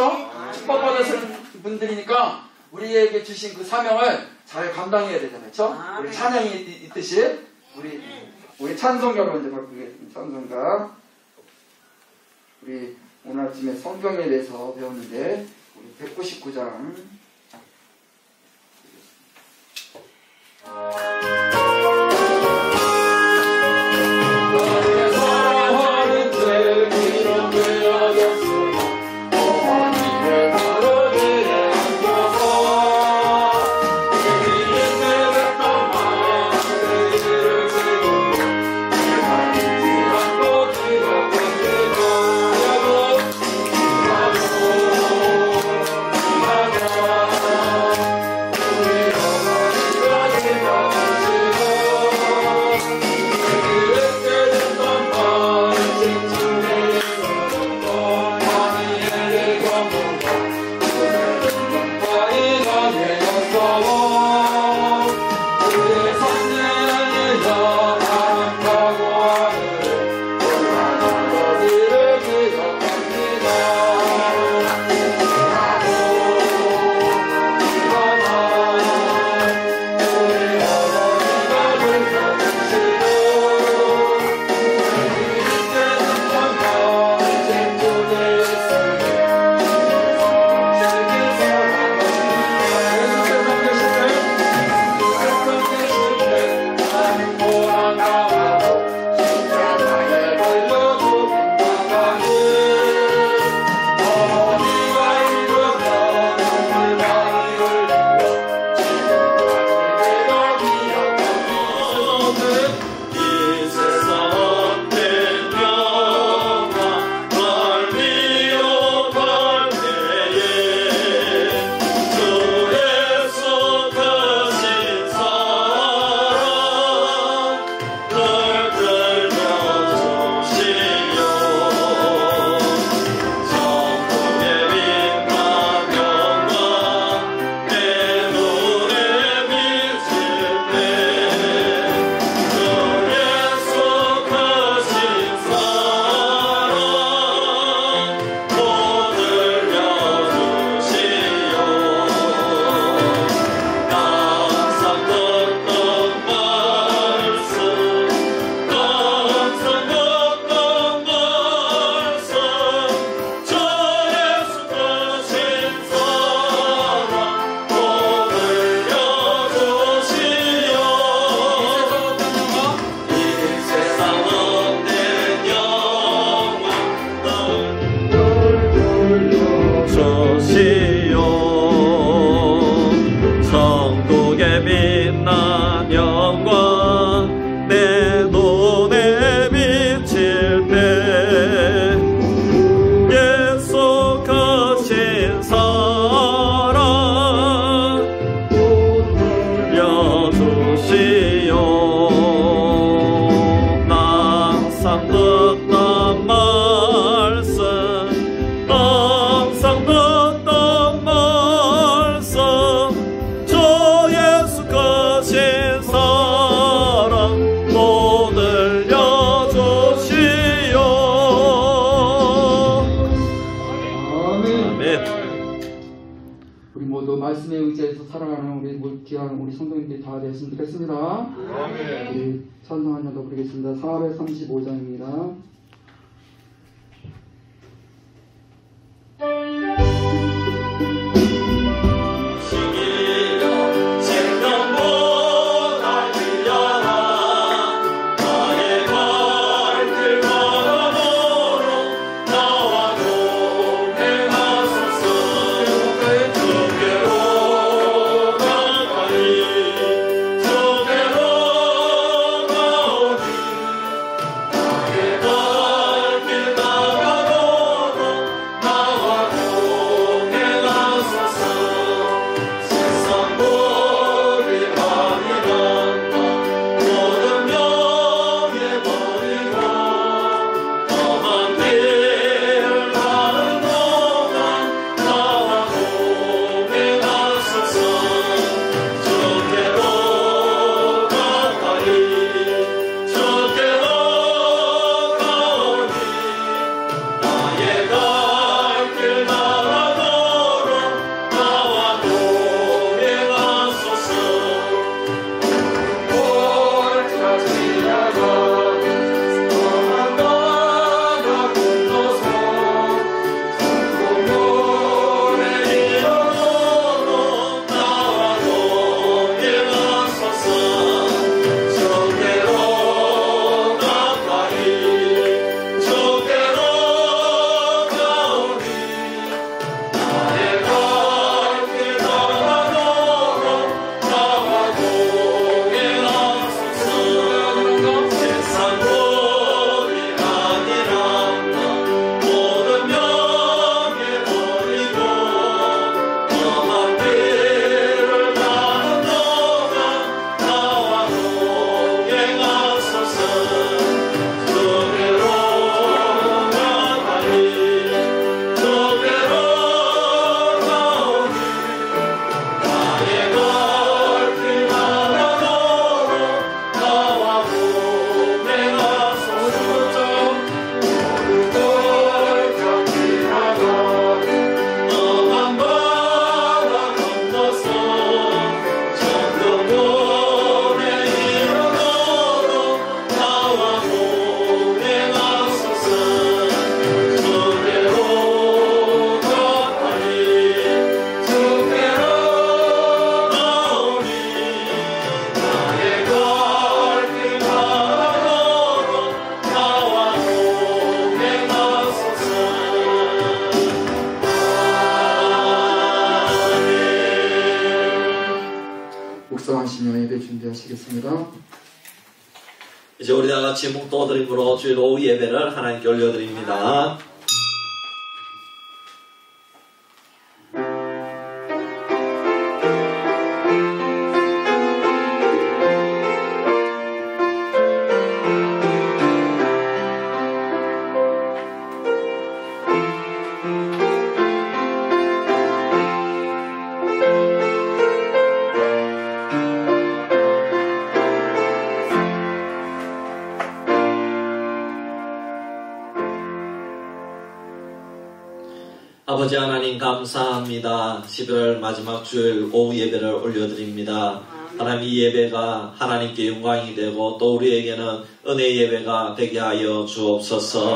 그렇죠? 축복받으시는 분들이니까 우리에게 주신 그 사명을 잘 감당해야 되잖아요. 그렇죠? 우리 찬양이 있듯이 우리 찬송가로 먼저 바꾸겠습니다. 찬송가. 우리 오늘 아침에 성경에 대해서 배웠는데 우리 199장 말씀에 의지해서 살아가는 우리 귀한 우리 성도님들이 다 되었으면 좋겠습니다. 아멘. 찬송 한 번 더 부르겠습니다. 435장입니다. Oh 저녁 예배 준비하시겠습니다. 이제 우리 다 같이 묵도드림으로 주일 오후 예배를 하나님께 올려드립니다. 아버지 하나님 감사합니다. 11월 마지막 주일 오후 예배를 올려드립니다. 하나님 이 예배가 하나님께 영광이 되고 또 우리에게는 은혜 예배가 되게 하여 주옵소서.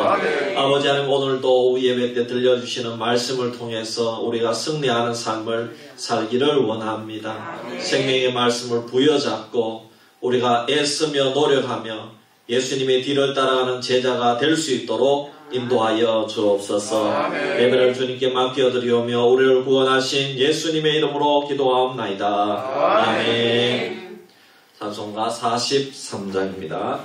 아버지 하나님 오늘도 오후 예배 때 들려주시는 말씀을 통해서 우리가 승리하는 삶을 살기를 원합니다. 생명의 말씀을 부여잡고 우리가 애쓰며 노력하며 예수님의 뒤를 따라가는 제자가 될 수 있도록 인도하여 주옵소서. 예배를 주님께 맡겨드리오며 우리를 구원하신 예수님의 이름으로 기도하옵나이다. 아멘. 찬송가 43장입니다.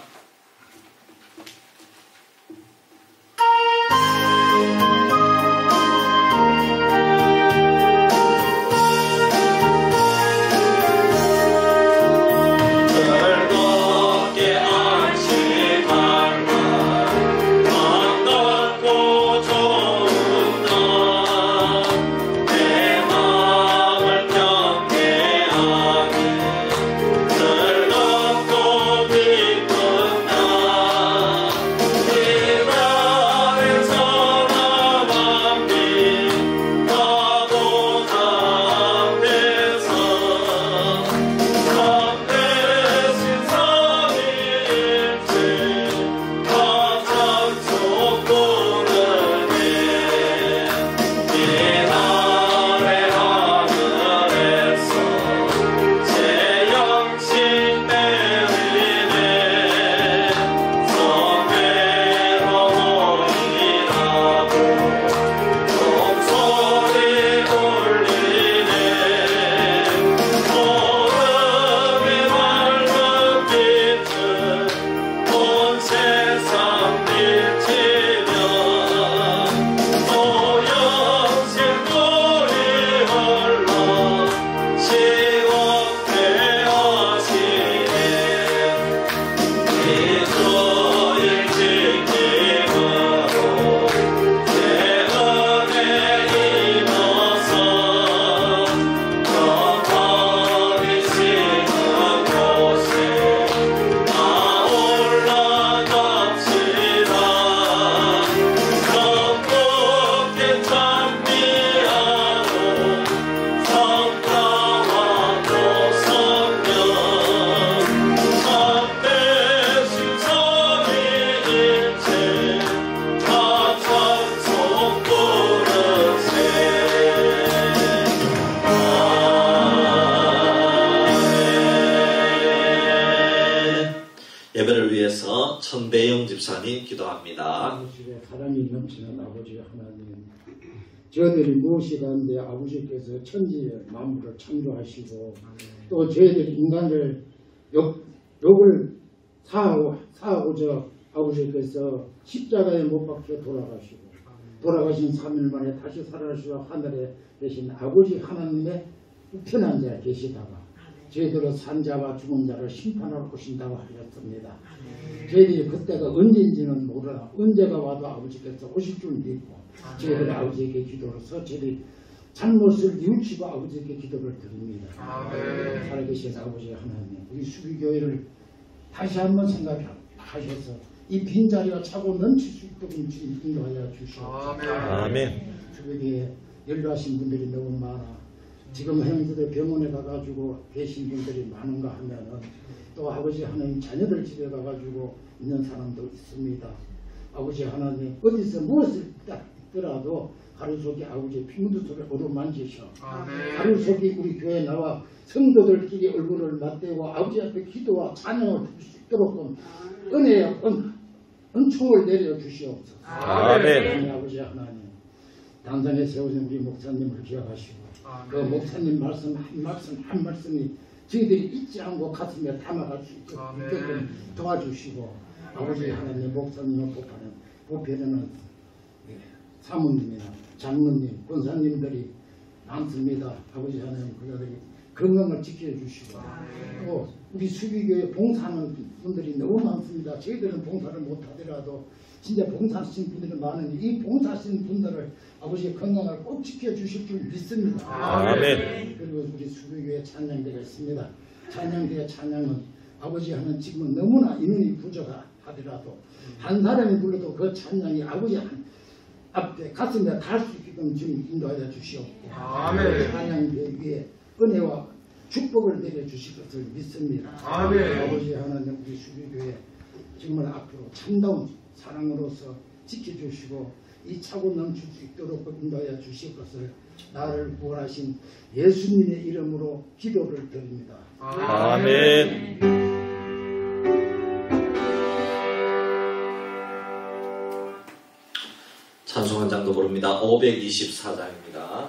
예배를 위해서 천배영 집사님 기도합니다. 사랑이 넘치는 아버지 하나님, 저희들이 무엇이 가운데 아버지께서 천지의 만물을 창조하시고 또 저희들 인간을 욕을 사하고자 아버지께서 십자가에 못 박혀 돌아가신 3일 만에 다시 살아나시고 하늘에 계신 아버지 하나님의 우편한 자 계시다가 저희들은 산자와 죽은 자를 심판하러 오신다고 하셨습니다. 저희들이 그때가 언제인지는 모르나 언제가 와도 아버지께서 오실 줄 믿고 저희들이 아버지에게 기도로서 저희들이 잘못을 뉘우치고 아버지에게 기도를 드립니다. 살아계신 아버지 하나님, 우리 수비교회를 다시 한번 생각하셔서 이 빈자리가 차고 넘칠 수 있도록 인도하여 주시옵소서. 아멘. 수비교회에 연로하신 분들이 너무 많아 지금 형제들 병원에 가가지고 계신 분들이 많은가 하면은 또 아버지 하나님 자녀들 집에 가가지고 있는 사람도 있습니다. 아버지 하나님 어디서 무엇을 있더라도 하루속에 아버지 피문두 소리를 어루만지셔. 하루속에 우리 교회에 나와 성도들끼리 얼굴을 맞대고 아버지 앞에 기도와 찬양을 할 수 있도록 은혜의 은총을 내려 주시옵소서. 아멘. 아버지 하나님, 당장에 세우신 우리 목사님을 기억하시고 그 목사님 말씀 한 말씀이 저희들이 잊지 않고 가슴에 담아갈 수 있게끔 도와주시고 아버지 하나님 목사님을 보편에는 사모님이나 장로님, 권사님들이 많습니다. 아버지 하나님 그들이 건강을 지켜주시고 또 우리 수비교회 봉사하는 분들이 너무 많습니다. 저희들은 봉사를 못하더라도 진짜 봉사하신 분들이 많으니 이 봉사하신 분들을 아버지의 건강을 꼭 지켜주실 줄 믿습니다. 아멘. 그리고 우리 수비교회 찬양대가 있습니다. 찬양대의 찬양은 아버지 하는 지금은 너무나 인원이 부족하더라도 한 사람이 불러도 그 찬양이 아버지 앞에 가슴에 닿을 수 있게끔 지금 인도하여 주시옵고 찬양대 위에 은혜와 축복을 내려주실 것을 믿습니다. 아버지 하나님 우리 수비교회 정말 앞으로 참다운 사랑으로서 지켜주시고 이 차고 넘칠 수 있도록 인도하여 주실 것을 나를 구원하신 예수님의 이름으로 기도를 드립니다. 아멘. 찬송 한 장도 부릅니다. 524장입니다.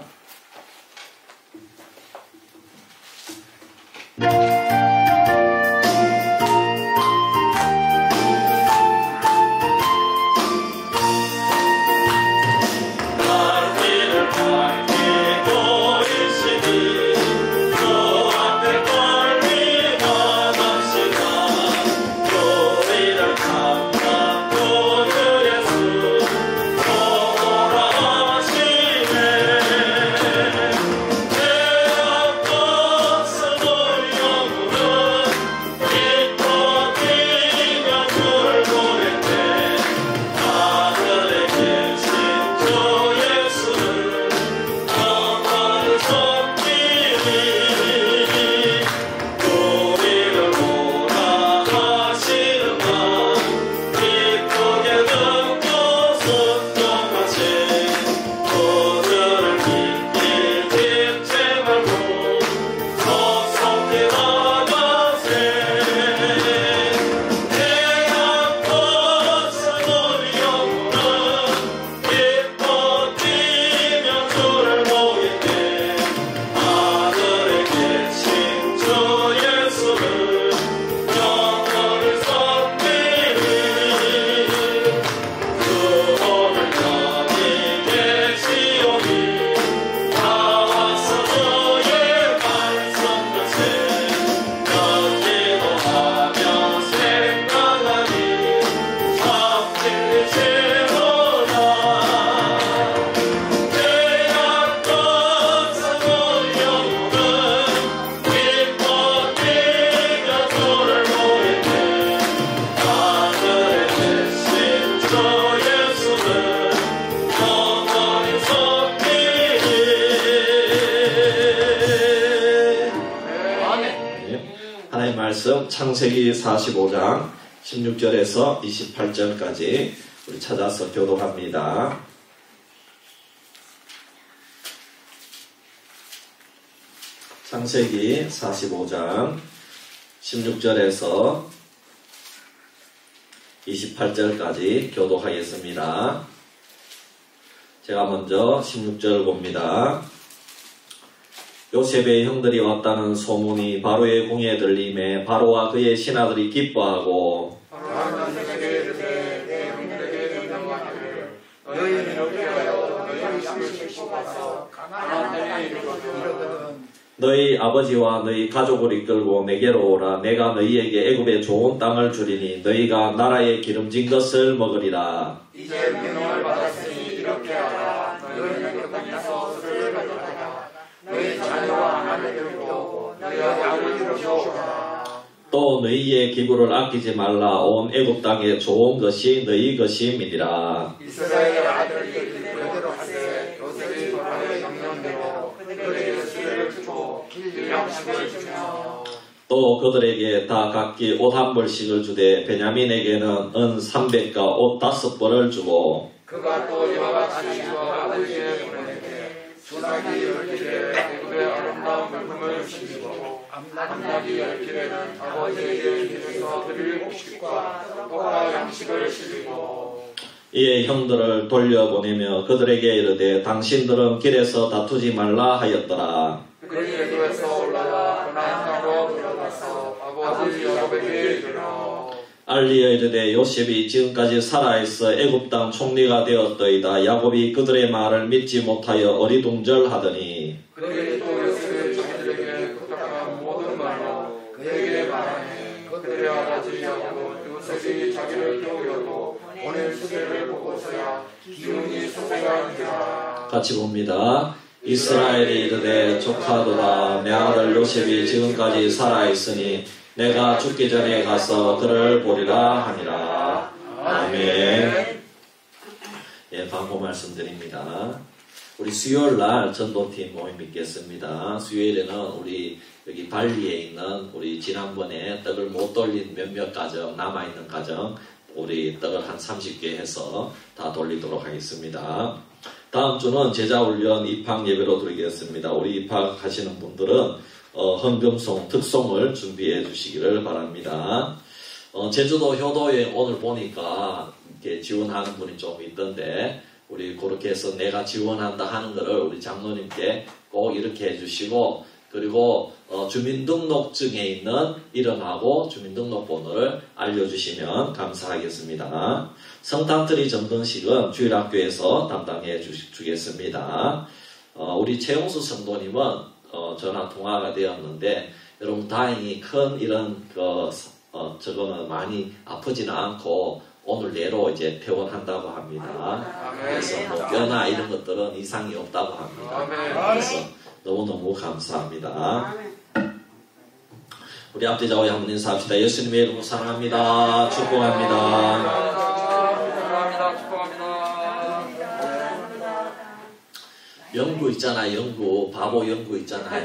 창세기 45장 16절에서 28절까지 우리 찾아서 교독합니다. 창세기 45장 16절에서 28절까지 교독하겠습니다. 제가 먼저 16절 봅니다. 요셉의 형들이 왔다는 소문이 바로의 궁에 들림에 바로와 그의 신하들이 기뻐하고 너희 아버지와 너희 가족을 이끌고 내게로 오라. 내가 너희에게 애굽의 좋은 땅을 주리니 너희가 나라의 기름진 것을 먹으리라. 이제 명령을 받았으니 이렇게 하라. 너희는 그 땅에서 술을 가져다가 너희 자녀와 아내들도 너희 아버지로 주어라. 또 너희의 기부를 아끼지 말라. 온 애굽 땅의 좋은 것이 너희 것임이니라. 이스라엘 아들이 그대로 하되 요셉이 바로의 명령대로 그들에게 술을 주고 양식을 주며 또 그들에게 다 각기 옷 한 벌씩을 주되 베냐민에게는 은 300과 옷 5벌을 주고 그가 또 이와 같이 주어 아버지의 보내게 소나기 10길에 애굽의 아름다운 물품을 주시고 암나기 10길에는 아버지에게 길에서 드릴 곡식과 떡과 양식을 실리고 이에 형들을 돌려보내며 그들에게 이르되 당신들은 길에서 다투지 말라 하였더라. 그들이 애굽에서 올라와 만나고 들어가서 아버지 야곱에게 이르러 알리어 이르되 요셉이 지금까지 살아있어 애굽 땅 총리가 되었더이다. 야곱이 그들의 말을 믿지 못하여 어리둥절하더니 그들이 또 요셉이 자기들에게 부탁한 모든 말로 그에게 말하니 그들의 아버지 야곱은 요셉이 자기를 깨우려고 보낸 수레를 보고서야 기운이 솟아나니라. 같이 봅니다. 이스라엘이 이르되 조카도다. 내 아들 요셉이 지금까지 살아있으니 내가 죽기 전에 가서 그를 보리라 하니라. 아멘. 예, 방금 말씀드립니다. 우리 수요일날 전도팀 모임 있겠습니다. 수요일에는 우리 여기 발리에 있는 우리 지난번에 떡을 못 돌린 몇몇 가정, 남아있는 가정, 우리 떡을 한 30개 해서 다 돌리도록 하겠습니다. 다음 주는 제자훈련 입학 예배로 드리겠습니다. 우리 입학하시는 분들은 헌금송, 특송을 준비해 주시기를 바랍니다. 제주도 효도에 오늘 보니까 이렇게 지원하는 분이 좀 있던데, 우리 그렇게 해서 내가 지원한다 하는 거를 우리 장로님께 꼭 이렇게 해주시고, 그리고 주민등록증에 있는 이름하고 주민등록번호를 알려주시면 감사하겠습니다. 성탄트리 점등식은 주일학교에서 담당해 주겠습니다. 우리 최용수 성도님은 전화 통화가 되었는데, 여러분 다행히 큰 이런 저거는 많이 아프지는 않고 오늘 내로 이제 퇴원한다고 합니다. 그래서 뭐 뼈나 이런 것들은 이상이 없다고 합니다. 그래서 너무너무 감사합니다. 우리 앞뒤좌우에 한번 인사합시다. 예수님의 이름으로 사랑합니다. 축복합니다. 축복합니다. 축복합니다. 연구 있잖아요. 연구. 바보 연구 있잖아요.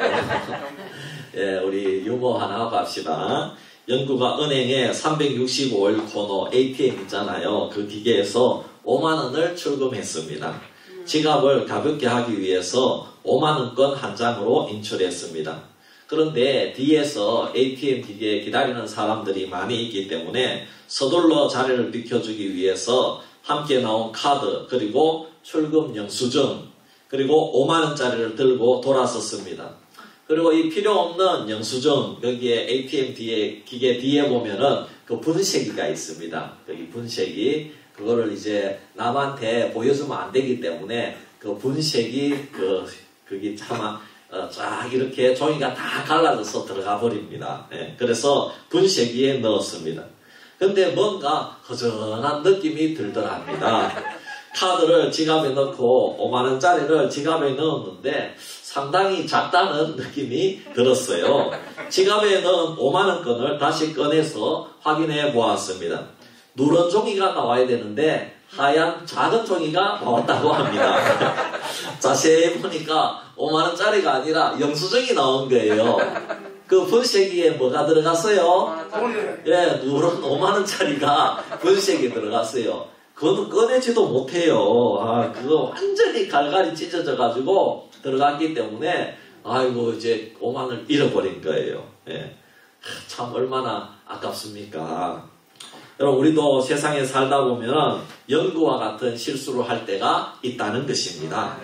예, 우리 유머 하나 하고 합시다. 연구가 은행에 365일 코너 ATM 있잖아요. 그 기계에서 5만원을 출금했습니다. 지갑을 가볍게 하기 위해서 5만원권 한 장으로 인출했습니다. 그런데 뒤에서 ATM 기계에 기다리는 사람들이 많이 있기 때문에 서둘러 자리를 비켜주기 위해서 함께 나온 카드, 그리고 출금 영수증, 그리고 5만원짜리를 들고 돌아섰습니다. 그리고 이 필요 없는 영수증, 여기에 ATM 뒤에, 기계 뒤에 보면은 그 분쇄기가 있습니다. 여기 분쇄기, 그거를 이제 남한테 보여주면 안 되기 때문에 그 분쇄기, 그게 차마, 쫙 이렇게 종이가 다 갈라져서 들어가 버립니다. 예, 그래서 분쇄기에 넣었습니다. 근데 뭔가 허전한 느낌이 들더랍니다. 카드를 지갑에 넣고 5만원짜리를 지갑에 넣었는데 상당히 작다는 느낌이 들었어요. 지갑에 넣은 5만원권을 다시 꺼내서 확인해 보았습니다. 누런 종이가 나와야 되는데 하얀 작은 종이가 나왔다고 합니다. 자세히 보니까 5만원짜리가 아니라 영수증이 나온 거예요. 그 분쇄기에 뭐가 들어갔어요? 예, 누런 5만원짜리가 분쇄기에 들어갔어요. 그거는 꺼내지도 못해요. 그거 완전히 갈갈이 찢어져가지고 들어갔기 때문에, 아이고, 이제 5만원을 잃어버린 거예요. 예. 참, 얼마나 아깝습니까? 여러분, 우리도 세상에 살다 보면 연구와 같은 실수를 할 때가 있다는 것입니다.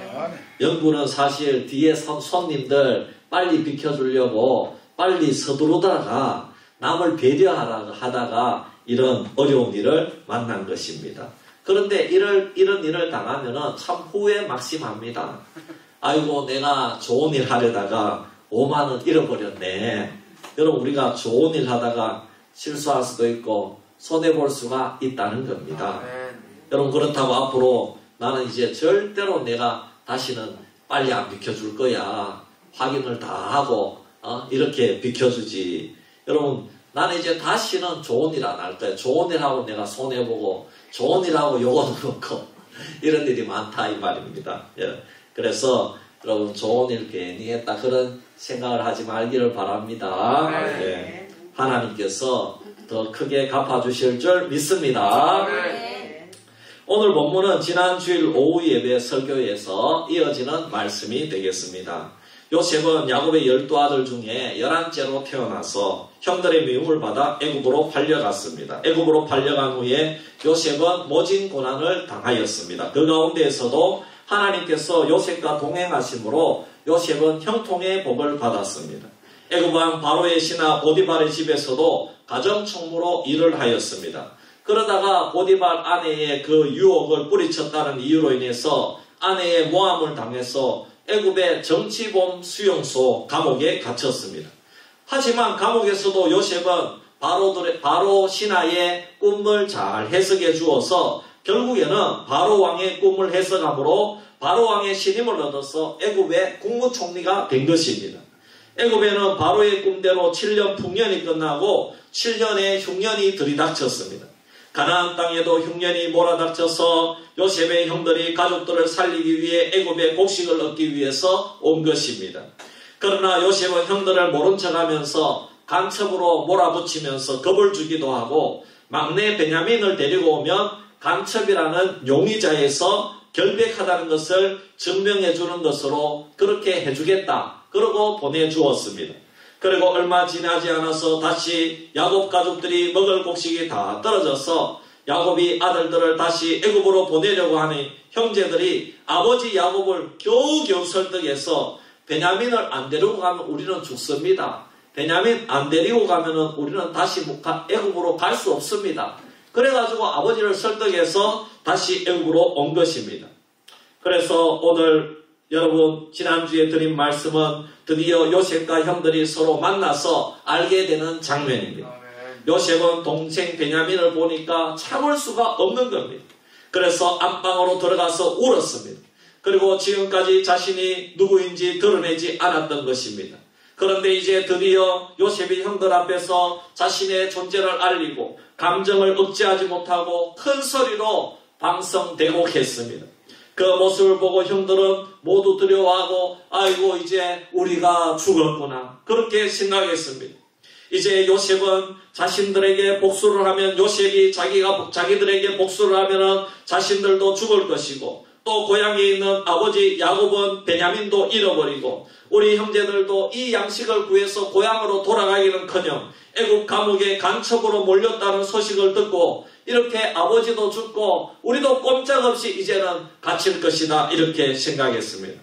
연구는 사실 뒤에 손님들 빨리 비켜주려고 빨리 서두르다가 남을 배려하다가 이런 어려운 일을 만난 것입니다. 그런데 이런 일을 당하면 참 후회 막심합니다. 아이고, 내가 좋은 일 하려다가 5만원 잃어버렸네. 여러분, 우리가 좋은 일 하다가 실수할 수도 있고 손해볼 수가 있다는 겁니다. 여러분, 그렇다고 앞으로 나는 이제 절대로 내가 다시는 빨리 안 비켜줄 거야. 확인을 다 하고 이렇게 비켜주지. 여러분, 나는 이제 다시는 좋은 일 안 할 거야. 좋은 일 하고 내가 손해보고 좋은 일 하고 요거도 놓고 이런 일이 많다 이 말입니다. 예. 그래서 여러분, 좋은 일 괜히 했다 그런 생각을 하지 말기를 바랍니다. 예. 하나님께서 더 크게 갚아주실 줄 믿습니다. 오늘 본문은 지난 주일 오후 예배 설교에서 이어지는 말씀이 되겠습니다. 요셉은 야곱의 12아들 중에 11째로 태어나서 형들의 미움을 받아 애굽으로 팔려갔습니다. 애굽으로 팔려간 후에 요셉은 모진 고난을 당하였습니다. 그 가운데에서도 하나님께서 요셉과 동행하심으로 요셉은 형통의 복을 받았습니다. 애굽왕 바로의 신하 보디발의 집에서도 가정총무로 일을 하였습니다. 그러다가 보디발 아내의 그 유혹을 뿌리쳤다는 이유로 인해서 아내의 모함을 당해서 애굽의 정치범 수용소 감옥에 갇혔습니다. 하지만 감옥에서도 요셉은 바로 신하의 꿈을 잘 해석해 주어서 결국에는 바로 왕의 꿈을 해석함으로 바로 왕의 신임을 얻어서 애굽의 국무총리가 된 것입니다. 애굽에는 바로의 꿈대로 7년 풍년이 끝나고 7년의 흉년이 들이닥쳤습니다. 가나안 땅에도 흉년이 몰아닥쳐서 요셉의 형들이 가족들을 살리기 위해 애굽의 곡식을 얻기 위해서 온 것입니다. 그러나 요셉은 형들을 모른 척하면서 간첩으로 몰아붙이면서 겁을 주기도 하고 막내 베냐민을 데리고 오면 간첩이라는 용의자에서 결백하다는 것을 증명해 주는 것으로 그렇게 해주겠다. 그러고 보내주었습니다. 그리고 얼마 지나지 않아서 다시 야곱 가족들이 먹을 곡식이 다 떨어져서 야곱이 아들들을 다시 애굽으로 보내려고 하니 형제들이 아버지 야곱을 겨우겨우 설득해서 베냐민을 안 데리고 가면 우리는 죽습니다. 베냐민 안 데리고 가면 우리는 다시 애굽으로 갈 수 없습니다. 그래가지고 아버지를 설득해서 다시 애굽으로 온 것입니다. 그래서 오늘 여러분 지난주에 드린 말씀은 드디어 요셉과 형들이 서로 만나서 알게 되는 장면입니다. 요셉은 동생 베냐민을 보니까 참을 수가 없는 겁니다. 그래서 안방으로 들어가서 울었습니다. 그리고 지금까지 자신이 누구인지 드러내지 않았던 것입니다. 그런데 이제 드디어 요셉이 형들 앞에서 자신의 존재를 알리고 감정을 억제하지 못하고 큰 소리로 방성대곡했습니다. 그 모습을 보고 형들은 모두 두려워하고 아이고 이제 우리가 죽었구나 그렇게 생각했습니다. 이제 요셉은 자신들에게 복수를 하면 요셉이 자기들에게 복수를 하면 자신들도 죽을 것이고 또 고향에 있는 아버지 야곱은 베냐민도 잃어버리고 우리 형제들도 이 양식을 구해서 고향으로 돌아가기는커녕 애굽 감옥에 간첩으로 몰렸다는 소식을 듣고 이렇게 아버지도 죽고 우리도 꼼짝없이 이제는 갇힐 것이다 이렇게 생각했습니다.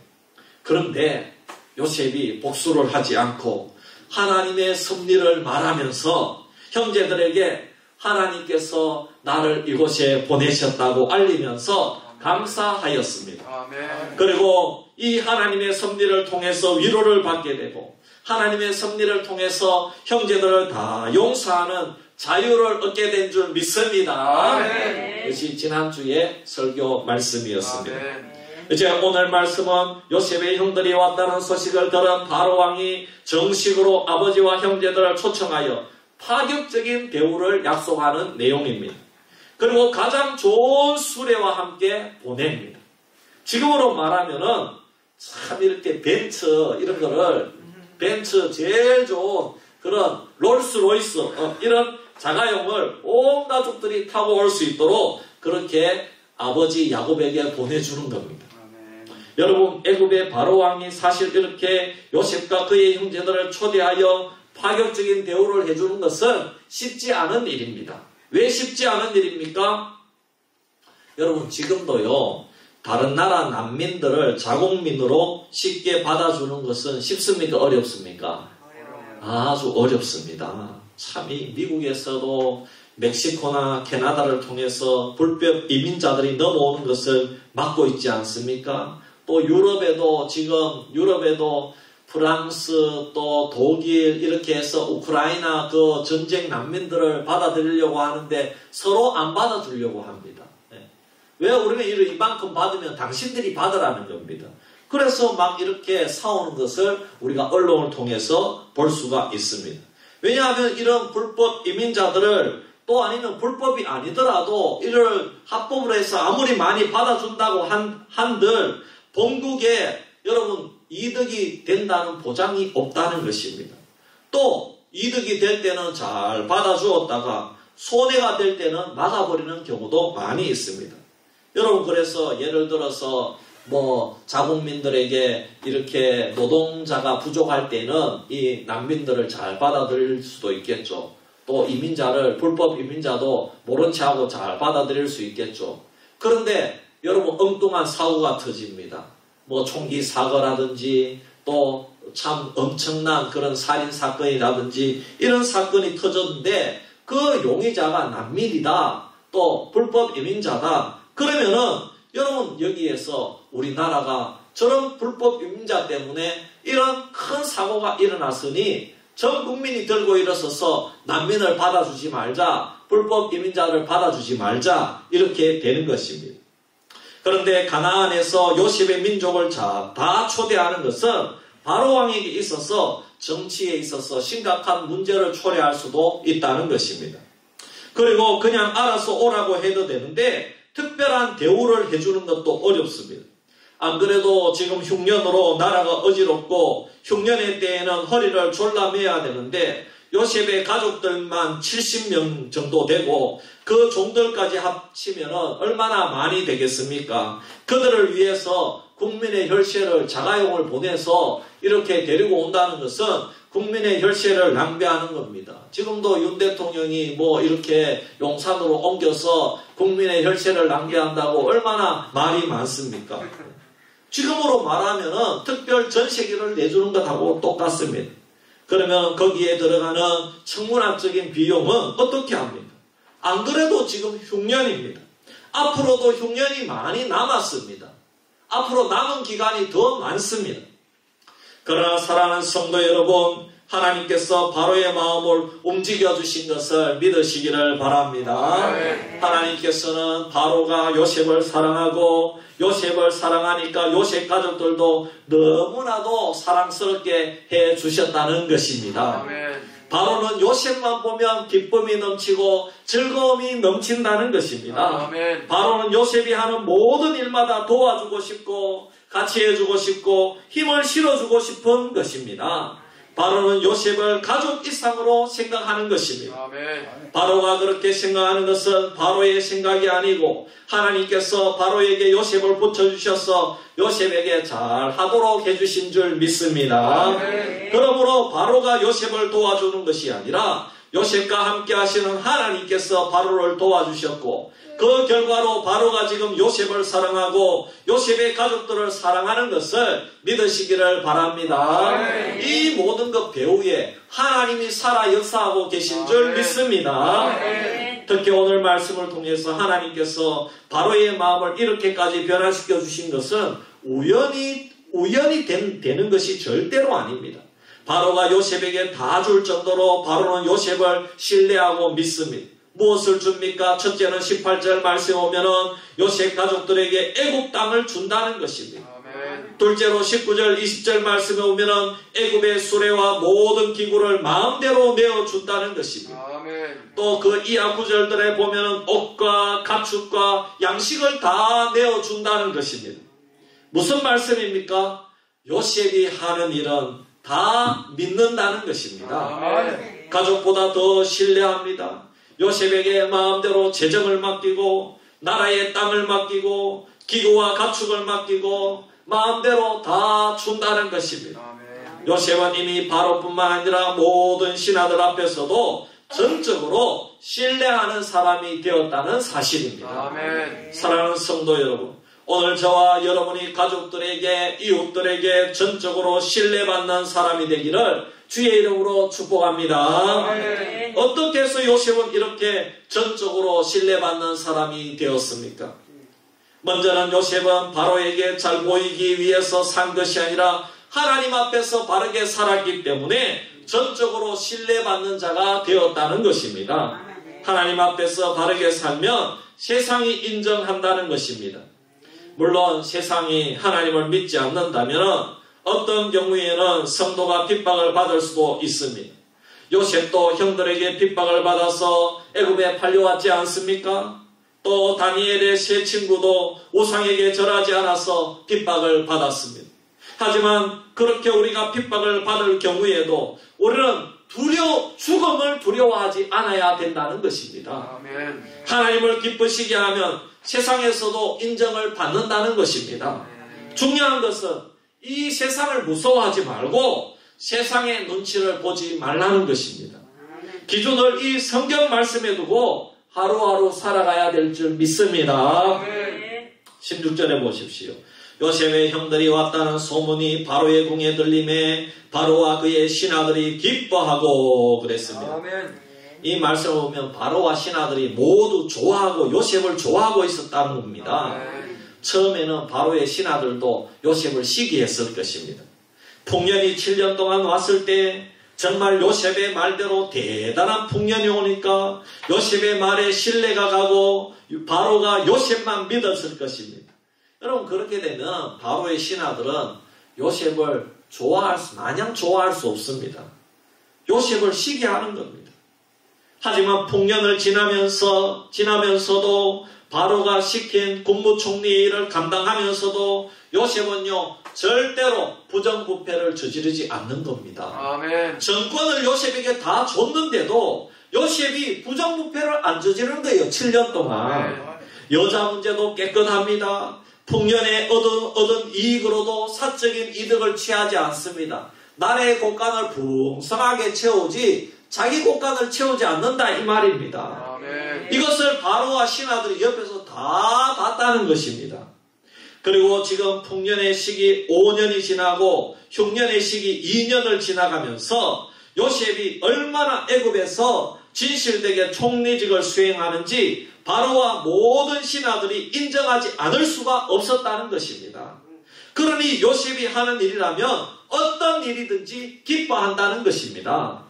그런데 요셉이 복수를 하지 않고 하나님의 섭리를 말하면서 형제들에게 하나님께서 나를 이곳에 보내셨다고 알리면서 감사하였습니다. 아멘. 그리고 이 하나님의 섭리를 통해서 위로를 받게 되고 하나님의 섭리를 통해서 형제들을 다 용서하는 자유를 얻게 된 줄 믿습니다. 아멘. 이것이 지난주의 설교 말씀이었습니다. 아멘. 이제 오늘 말씀은 요셉의 형들이 왔다는 소식을 들은 바로왕이 정식으로 아버지와 형제들을 초청하여 파격적인 대우를 약속하는 내용입니다. 그리고 가장 좋은 수레와 함께 보냅니다. 지금으로 말하면은 참 이렇게 벤츠 이런 거를 벤츠 제일 좋은 그런 롤스로이스 이런 자가용을 온 가족들이 타고 올 수 있도록 그렇게 아버지 야곱에게 보내주는 겁니다. 아멘. 여러분 애굽의 바로왕이 사실 이렇게 요셉과 그의 형제들을 초대하여 파격적인 대우를 해주는 것은 쉽지 않은 일입니다. 왜 쉽지 않은 일입니까? 여러분 지금도요 다른 나라 난민들을 자국민으로 쉽게 받아주는 것은 쉽습니까? 어렵습니까? 아주 어렵습니다. 참 이 미국에서도 멕시코나 캐나다를 통해서 불법 이민자들이 넘어오는 것을 막고 있지 않습니까? 또 유럽에도 프랑스 또 독일 이렇게 해서 우크라이나 그 전쟁 난민들을 받아들이려고 하는데 서로 안 받아주려고 합니다. 왜 우리는 이만큼 받으면 당신들이 받으라는 겁니다. 그래서 막 이렇게 싸우는 것을 우리가 언론을 통해서 볼 수가 있습니다. 왜냐하면 이런 불법 이민자들을 또 아니면 불법이 아니더라도 이를 합법으로 해서 아무리 많이 받아준다고 한들 본국에 여러분 이득이 된다는 보장이 없다는 것입니다. 또 이득이 될 때는 잘 받아주었다가 손해가 될 때는 막아버리는 경우도 많이 있습니다. 여러분 그래서 예를 들어서 자국민들에게 이렇게 노동자가 부족할 때는 이 난민들을 잘 받아들일 수도 있겠죠. 또 불법 이민자도 모른 체하고 잘 받아들일 수 있겠죠. 그런데 여러분 엉뚱한 사고가 터집니다. 총기 사고라든지 또 참 엄청난 그런 살인사건이라든지 이런 사건이 터졌는데 그 용의자가 난민이다, 또 불법 이민자다. 그러면은 여러분 여기에서 우리나라가 저런 불법 이민자 때문에 이런 큰 사고가 일어났으니 전 국민이 들고 일어서서 난민을 받아주지 말자, 불법 이민자를 받아주지 말자, 이렇게 되는 것입니다. 그런데 가나안에서 요셉의 민족을 다 초대하는 것은 바로 왕에게 있어서 정치에 있어서 심각한 문제를 초래할 수도 있다는 것입니다. 그리고 그냥 알아서 오라고 해도 되는데 특별한 대우를 해주는 것도 어렵습니다. 안 그래도 지금 흉년으로 나라가 어지럽고 흉년의 때에는 허리를 졸라매야 되는데 요셉의 가족들만 70명 정도 되고 그 종들까지 합치면 얼마나 많이 되겠습니까? 그들을 위해서 국민의 혈세를 자가용을 보내서 이렇게 데리고 온다는 것은 국민의 혈세를 낭비하는 겁니다. 지금도 윤 대통령이 뭐 이렇게 용산으로 옮겨서 국민의 혈세를 낭비한다고 얼마나 말이 많습니까? 지금으로 말하면 특별 전세기를 내주는 것하고 똑같습니다. 그러면 거기에 들어가는 천문학적인 비용은 어떻게 합니까? 안 그래도 지금 흉년입니다. 앞으로도 흉년이 많이 남았습니다. 앞으로 남은 기간이 더 많습니다. 그러나 사랑하는 성도 여러분, 하나님께서 바로의 마음을 움직여 주신 것을 믿으시기를 바랍니다. 하나님께서는 바로가 요셉을 사랑하고 요셉을 사랑하니까 요셉 가족들도 너무나도 사랑스럽게 해 주셨다는 것입니다. 바로는 요셉만 보면 기쁨이 넘치고 즐거움이 넘친다는 것입니다. 바로는 요셉이 하는 모든 일마다 도와주고 싶고 같이 해주고 싶고 힘을 실어주고 싶은 것입니다. 바로는 요셉을 가족 이상으로 생각하는 것입니다. 바로가 그렇게 생각하는 것은 바로의 생각이 아니고 하나님께서 바로에게 요셉을 붙여주셔서 요셉에게 잘하도록 해주신 줄 믿습니다. 그러므로 바로가 요셉을 도와주는 것이 아니라 요셉과 함께 하시는 하나님께서 바로를 도와주셨고 그 결과로 바로가 지금 요셉을 사랑하고 요셉의 가족들을 사랑하는 것을 믿으시기를 바랍니다. 이 모든 것 배후에 하나님이 살아 역사하고 계신 줄 믿습니다. 특히 오늘 말씀을 통해서 하나님께서 바로의 마음을 이렇게까지 변화시켜 주신 것은 우연히 되는 것이 절대로 아닙니다. 바로가 요셉에게 다 줄 정도로 바로는 요셉을 신뢰하고 믿습니다. 무엇을 줍니까? 첫째는 18절 말씀에 오면은 요셉 가족들에게 애굽 땅을 준다는 것입니다. 둘째로 19절 20절 말씀에 오면은 애굽의 수레와 모든 기구를 마음대로 내어준다는 것입니다. 또 그 이하 구절들에 보면은 옷과 가축과 양식을 다 내어준다는 것입니다. 무슨 말씀입니까? 요셉이 하는 일은 다 믿는다는 것입니다. 가족보다 더 신뢰합니다. 요셉에게 마음대로 재정을 맡기고 나라의 땅을 맡기고 기구와 가축을 맡기고 마음대로 다 준다는 것입니다. 요셉은 이미 바로뿐만 아니라 모든 신하들 앞에서도 전적으로 신뢰하는 사람이 되었다는 사실입니다. 사랑하는 성도 여러분, 오늘 저와 여러분이 가족들에게 이웃들에게 전적으로 신뢰받는 사람이 되기를 주의 이름으로 축복합니다. 어떻게 해서 요셉은 이렇게 전적으로 신뢰받는 사람이 되었습니까? 먼저는 요셉은 바로에게 잘 보이기 위해서 산 것이 아니라 하나님 앞에서 바르게 살았기 때문에 전적으로 신뢰받는 자가 되었다는 것입니다. 하나님 앞에서 바르게 살면 세상이 인정한다는 것입니다. 물론 세상이 하나님을 믿지 않는다면 어떤 경우에는 성도가 핍박을 받을 수도 있습니다. 요셉도 형들에게 핍박을 받아서 애굽에 팔려왔지 않습니까? 또 다니엘의 세 친구도 우상에게 절하지 않아서 핍박을 받았습니다. 하지만 그렇게 우리가 핍박을 받을 경우에도 우리는 죽음을 두려워하지 않아야 된다는 것입니다. 하나님을 기쁘시게 하면 세상에서도 인정을 받는다는 것입니다. 중요한 것은 이 세상을 무서워하지 말고 세상의 눈치를 보지 말라는 것입니다. 기준을 이 성경 말씀에 두고 하루하루 살아가야 될 줄 믿습니다. 16절에 보십시오. 요셉의 형들이 왔다는 소문이 바로의 궁에 들림에 바로와 그의 신하들이 기뻐하고 그랬습니다. 아멘. 이 말씀을 보면 바로와 신하들이 모두 좋아하고 요셉을 좋아하고 있었다는 겁니다. 처음에는 바로의 신하들도 요셉을 시기했을 것입니다. 풍년이 7년 동안 왔을 때 정말 요셉의 말대로 대단한 풍년이 오니까 요셉의 말에 신뢰가 가고 바로가 요셉만 믿었을 것입니다. 여러분, 그렇게 되면 바로의 신하들은 요셉을 마냥 좋아할 수 없습니다. 요셉을 시기하는 겁니다. 하지만 풍년을 지나면서도 바로가 시킨 국무총리의 일을 감당하면서도 요셉은요 절대로 부정부패를 저지르지 않는 겁니다. 아멘. 정권을 요셉에게 다 줬는데도 요셉이 부정부패를 안 저지르는 거예요. 7년 동안. 여자 문제도 깨끗합니다. 풍년에 얻은 이익으로도 사적인 이득을 취하지 않습니다. 나라의 곳간을 풍성하게 채우지 자기 곳간을 채우지 않는다 이 말입니다. 아멘. 이것을 바로와 신하들이 옆에서 다 봤다는 것입니다. 그리고 지금 풍년의 시기 5년이 지나고 흉년의 시기 2년을 지나가면서 요셉이 얼마나 애굽에서 진실되게 총리직을 수행하는지 바로와 모든 신하들이 인정하지 않을 수가 없었다는 것입니다. 그러니 요셉이 하는 일이라면 어떤 일이든지 기뻐한다는 것입니다.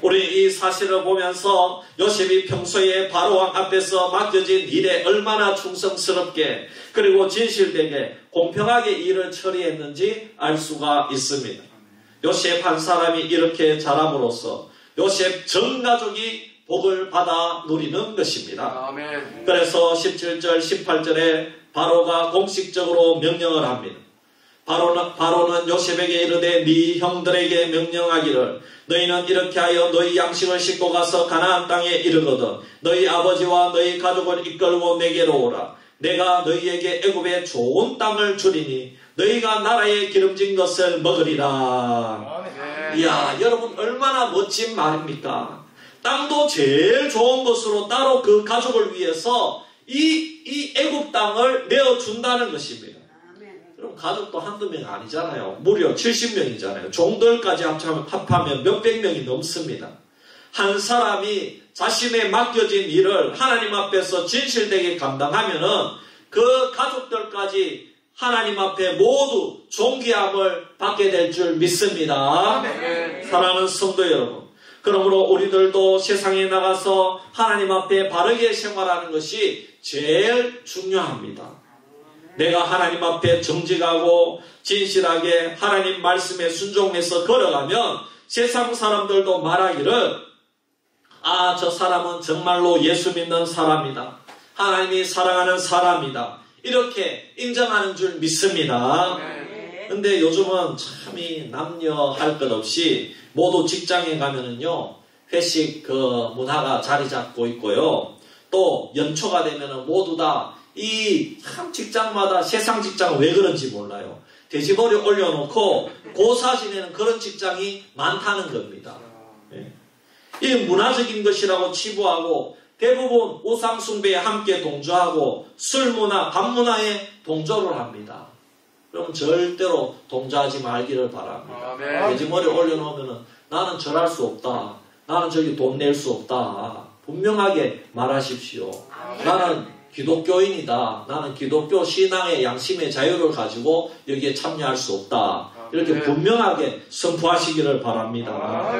우리 이 사실을 보면서 요셉이 평소에 바로왕 앞에서 맡겨진 일에 얼마나 충성스럽게 그리고 진실되게 공평하게 일을 처리했는지 알 수가 있습니다. 요셉 한 사람이 이렇게 자람으로써 요셉 전 가족이 복을 받아 누리는 것입니다. 아멘. 그래서 17절 18절에 바로가 공식적으로 명령을 합니다. 바로는 요셉에게 이르되 네 형들에게 명령하기를 너희는 이렇게 하여 너희 양식을 싣고 가서 가나안 땅에 이르거든 너희 아버지와 너희 가족을 이끌고 내게로 오라. 내가 너희에게 애굽의 좋은 땅을 주리니 너희가 나라의 기름진 것을 먹으리라. 이야, 여러분 얼마나 멋진 말입니까? 땅도 제일 좋은 것으로 따로 그 가족을 위해서 이 애굽 땅을 내어준다는 것입니다. 그럼 가족도 한두 명 아니잖아요. 무려 70명이잖아요. 종들까지 합하면 몇백 명이 넘습니다. 한 사람이 자신의 맡겨진 일을 하나님 앞에서 진실되게 감당하면은 그 가족들까지 하나님 앞에 모두 존귀함을 받게 될 줄 믿습니다. 사랑하는 성도 여러분, 그러므로 우리들도 세상에 나가서 하나님 앞에 바르게 생활하는 것이 제일 중요합니다. 내가 하나님 앞에 정직하고 진실하게 하나님 말씀에 순종해서 걸어가면 세상 사람들도 말하기를 아, 저 사람은 정말로 예수 믿는 사람이다. 하나님이 사랑하는 사람이다. 이렇게 인정하는 줄 믿습니다. 근데 요즘은 참이 남녀 할 것 없이 모두 직장에 가면은요 회식 그 문화가 자리 잡고 있고요. 또 연초가 되면은 모두 다 이 참 직장마다 세상 직장은 왜 그런지 몰라요. 돼지머리 올려놓고 고사 지내는 그런 직장이 많다는 겁니다. 네. 이 문화적인 것이라고 치부하고 대부분 우상숭배에 함께 동조하고 술문화, 밥문화에 동조를 합니다. 그럼 절대로 동조하지 말기를 바랍니다. 돼지머리 올려놓으면 나는 절할 수 없다. 나는 저기 돈 낼 수 없다. 분명하게 말하십시오. 나는 기독교인이다. 나는 기독교 신앙의 양심의 자유를 가지고 여기에 참여할 수 없다. 이렇게 분명하게 선포하시기를 바랍니다.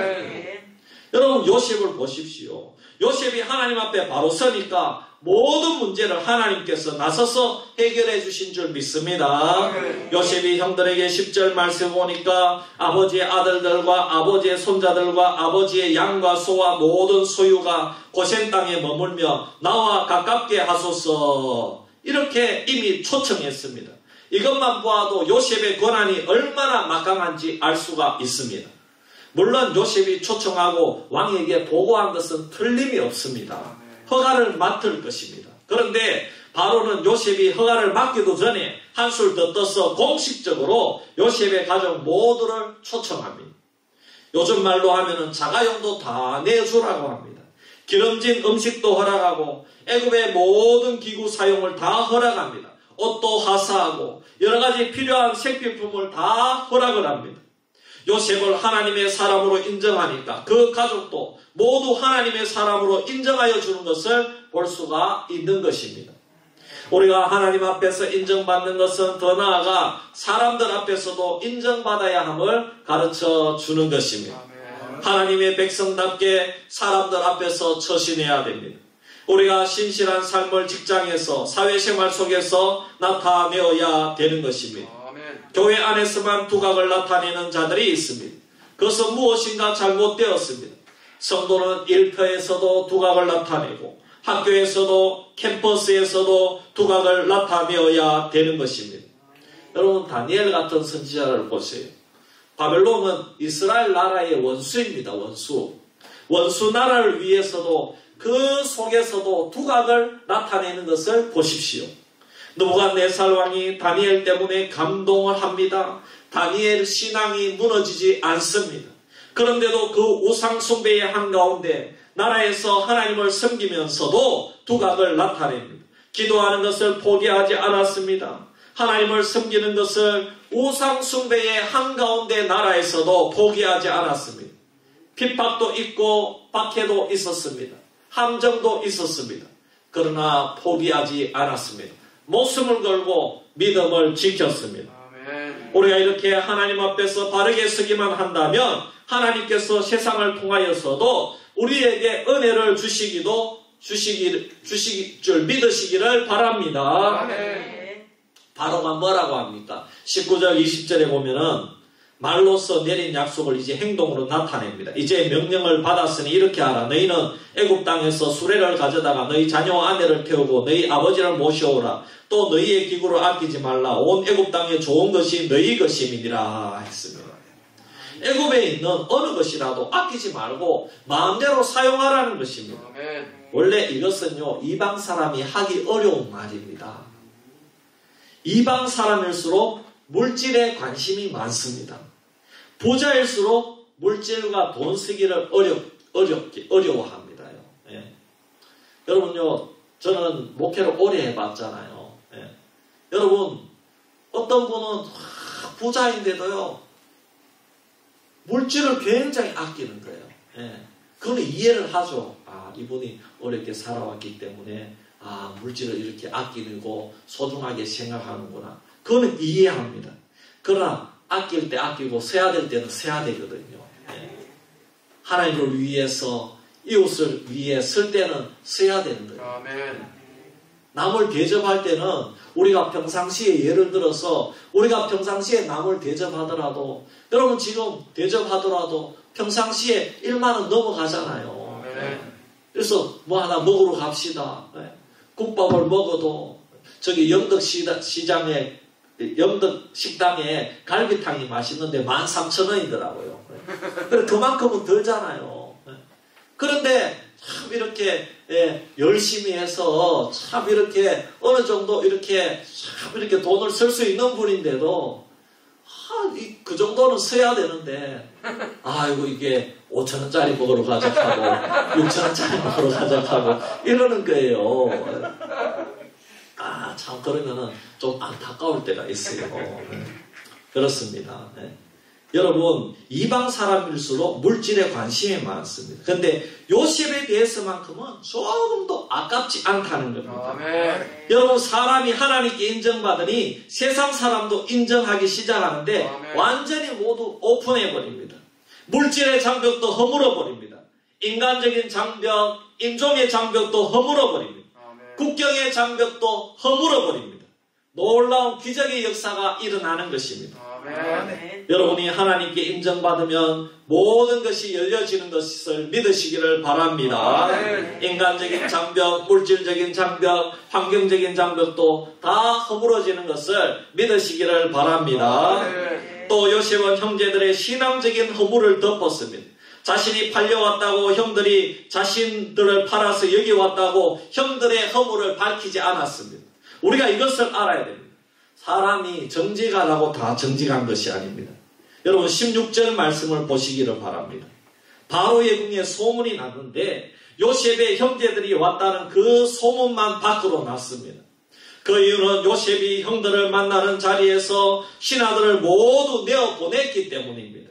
여러분 요셉을 보십시오. 요셉이 하나님 앞에 바로 서니까 모든 문제를 하나님께서 나서서 해결해 주신 줄 믿습니다. 요셉이 형들에게 10절 말씀 보니까 아버지의 아들들과 아버지의 손자들과 아버지의 양과 소와 모든 소유가 고센 땅에 머물며 나와 가깝게 하소서 이렇게 이미 초청했습니다. 이것만 보아도 요셉의 권한이 얼마나 막강한지 알 수가 있습니다. 물론 요셉이 초청하고 왕에게 보고한 것은 틀림이 없습니다. 허가를 맡을 것입니다. 그런데 바로는 요셉이 허가를 맡기도 전에 한술 더 떠서 공식적으로 요셉의 가족 모두를 초청합니다. 요즘 말로 하면은 자가용도 다 내주라고 합니다. 기름진 음식도 허락하고 애굽의 모든 기구 사용을 다 허락합니다. 옷도 하사하고 여러 가지 필요한 색필품을 다 허락을 합니다. 요셉을 하나님의 사람으로 인정하니까 그 가족도 모두 하나님의 사람으로 인정하여 주는 것을 볼 수가 있는 것입니다. 우리가 하나님 앞에서 인정받는 것은 더 나아가 사람들 앞에서도 인정받아야 함을 가르쳐 주는 것입니다. 하나님의 백성답게 사람들 앞에서 처신해야 됩니다. 우리가 신실한 삶을 직장에서 사회생활 속에서 나타내어야 되는 것입니다. 교회 안에서만 두각을 나타내는 자들이 있습니다. 그것은 무엇인가 잘못되었습니다. 성도는 일터에서도 두각을 나타내고 학교에서도 캠퍼스에서도 두각을 나타내어야 되는 것입니다. 여러분 다니엘 같은 선지자를 보세요. 바벨론은 이스라엘 나라의 원수입니다. 원수 나라를 위해서도 그 속에서도 두각을 나타내는 것을 보십시오. 느부갓네살 왕이 다니엘 때문에 감동을 합니다. 다니엘 신앙이 무너지지 않습니다. 그런데도 그 우상 숭배의 한가운데 나라에서 하나님을 섬기면서도 두각을 나타냅니다. 기도하는 것을 포기하지 않았습니다. 하나님을 섬기는 것을 우상 숭배의 한가운데 나라에서도 포기하지 않았습니다. 핍박도 있고 박해도 있었습니다. 함정도 있었습니다. 그러나 포기하지 않았습니다. 목숨을 걸고 믿음을 지켰습니다. 아멘. 우리가 이렇게 하나님 앞에서 바르게 서기만 한다면 하나님께서 세상을 통하여서도 우리에게 은혜를 주시길 줄 믿으시기를 바랍니다. 아멘. 바로가 뭐라고 합니까? 19절 20절에 보면은 말로써 내린 약속을 이제 행동으로 나타냅니다. 이제 명령을 받았으니 이렇게 하라. 너희는 애굽 땅에서 수레를 가져다가 너희 자녀와 아내를 태우고 너희 아버지를 모셔오라. 또 너희의 기구를 아끼지 말라. 온 애굽 땅에 좋은 것이 너희 것임이니라 했습니다. 애굽에 있는 어느 것이라도 아끼지 말고 마음대로 사용하라는 것입니다. 원래 이것은요 이방 사람이 하기 어려운 말입니다. 이방 사람일수록 물질에 관심이 많습니다. 부자일수록 물질과 돈 쓰기를 어려워합니다요. 예. 여러분요, 저는 목회를 오래 해봤잖아요. 예. 여러분, 어떤 분은 부자인데도요, 물질을 굉장히 아끼는 거예요. 예. 그거는 이해를 하죠. 아, 이분이 어렵게 살아왔기 때문에, 아, 물질을 이렇게 아끼고 소중하게 생각하는구나. 그거는 이해합니다. 그러나 아낄 때 아끼고 써야 될 때는 써야 되거든요. 네. 하나님을 위해서 이웃을 위해 쓸 때는 써야 되는 거예요. 아멘. 남을 대접할 때는 우리가 평상시에 예를 들어서 우리가 평상시에 남을 대접하더라도 여러분 지금 대접하더라도 평상시에 1만 원 넘어가잖아요. 아멘. 그래서 뭐 하나 먹으러 갑시다. 네. 국밥을 먹어도 저기 영덕 식당에 갈비탕이 맛있는데 13,000원이더라고요. 그만큼은 들잖아요. 그런데 참 이렇게 열심히 해서 참 이렇게 어느 정도 이렇게 참 이렇게 돈을 쓸 수 있는 분인데도 그 정도는 써야 되는데 아이고 이게 5,000원짜리 먹으러 가자고 6,000원짜리 먹으러 가자고 이러는 거예요. 아, 참, 그러면은 좀 안타까울 때가 있어요. 네. 그렇습니다. 네. 여러분, 이방 사람일수록 물질에 관심이 많습니다. 그런데 요셉에 대해서만큼은 조금도 아깝지 않다는 겁니다. 아멘. 여러분, 사람이 하나님께 인정받으니 세상 사람도 인정하기 시작하는데 아멘. 완전히 모두 오픈해버립니다. 물질의 장벽도 허물어버립니다. 인간적인 장벽, 인종의 장벽도 허물어버립니다. 국경의 장벽도 허물어버립니다. 놀라운 기적의 역사가 일어나는 것입니다. 아멘. 여러분이 하나님께 인정받으면 모든 것이 열려지는 것을 믿으시기를 바랍니다. 아멘. 인간적인 장벽, 물질적인 장벽, 환경적인 장벽도 다 허물어지는 것을 믿으시기를 바랍니다. 아멘. 또 요셉은 형제들의 신앙적인 허물을 덮었습니다. 자신이 팔려왔다고 형들이 자신들을 팔아서 여기 왔다고 형들의 허물을 밝히지 않았습니다. 우리가 이것을 알아야 됩니다. 사람이 정직하라고 다 정직한 것이 아닙니다. 여러분 16절 말씀을 보시기를 바랍니다. 바로의 궁에 소문이 났는데 요셉의 형제들이 왔다는 그 소문만 밖으로 났습니다. 그 이유는 요셉이 형들을 만나는 자리에서 신하들을 모두 내어보냈기 때문입니다.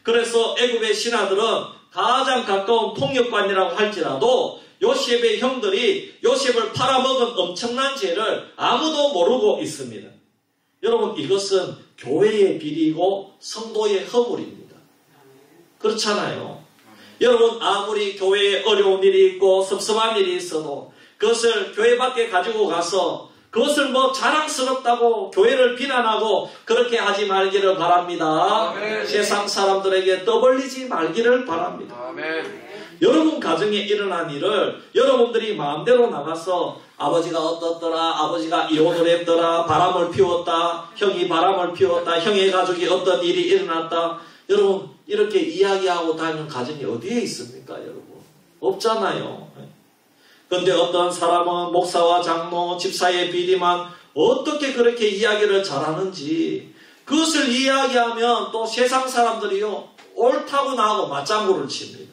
그래서 애굽의 신하들은 가장 가까운 통역관이라고 할지라도 요셉의 형들이 요셉을 팔아먹은 엄청난 죄를 아무도 모르고 있습니다. 여러분, 이것은 교회의 비리고 성도의 허물입니다. 그렇잖아요. 여러분, 아무리 교회에 어려운 일이 있고 섭섭한 일이 있어도 그것을 교회 밖에 가지고 가서 그것을 뭐 자랑스럽다고 교회를 비난하고 그렇게 하지 말기를 바랍니다. 아멘. 세상 사람들에게 떠벌리지 말기를 바랍니다. 아멘. 여러분 가정에 일어난 일을 여러분들이 마음대로 나가서 아버지가 어떻더라, 아버지가 이혼을 했더라, 바람을 피웠다, 형이 바람을 피웠다, 형의 가족이 어떤 일이 일어났다. 여러분, 이렇게 이야기하고 다니는 가정이 어디에 있습니까, 여러분? 없잖아요. 그런데 어떤 사람은 목사와 장로, 집사의 비리만 어떻게 그렇게 이야기를 잘하는지 그것을 이야기하면 또 세상 사람들이요 옳다고 나하고 맞장구를 칩니다.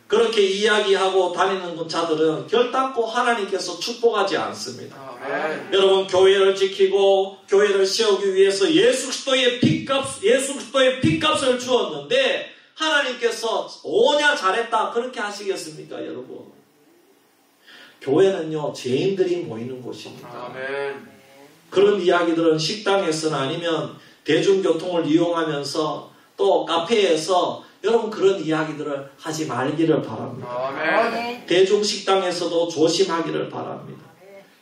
그렇게 이야기하고 다니는 자들은 결단코 하나님께서 축복하지 않습니다. 아멘. 여러분, 교회를 지키고 교회를 세우기 위해서 예수 그리스도의 핏값을 주었는데 하나님께서 오냐 잘했다 그렇게 하시겠습니까, 여러분? 교회는요 죄인들이 모이는 곳입니다. 아멘. 그런 이야기들은 식당에서나 아니면 대중교통을 이용하면서 또 카페에서 여러분 그런 이야기들을 하지 말기를 바랍니다. 아멘. 대중식당에서도 조심하기를 바랍니다.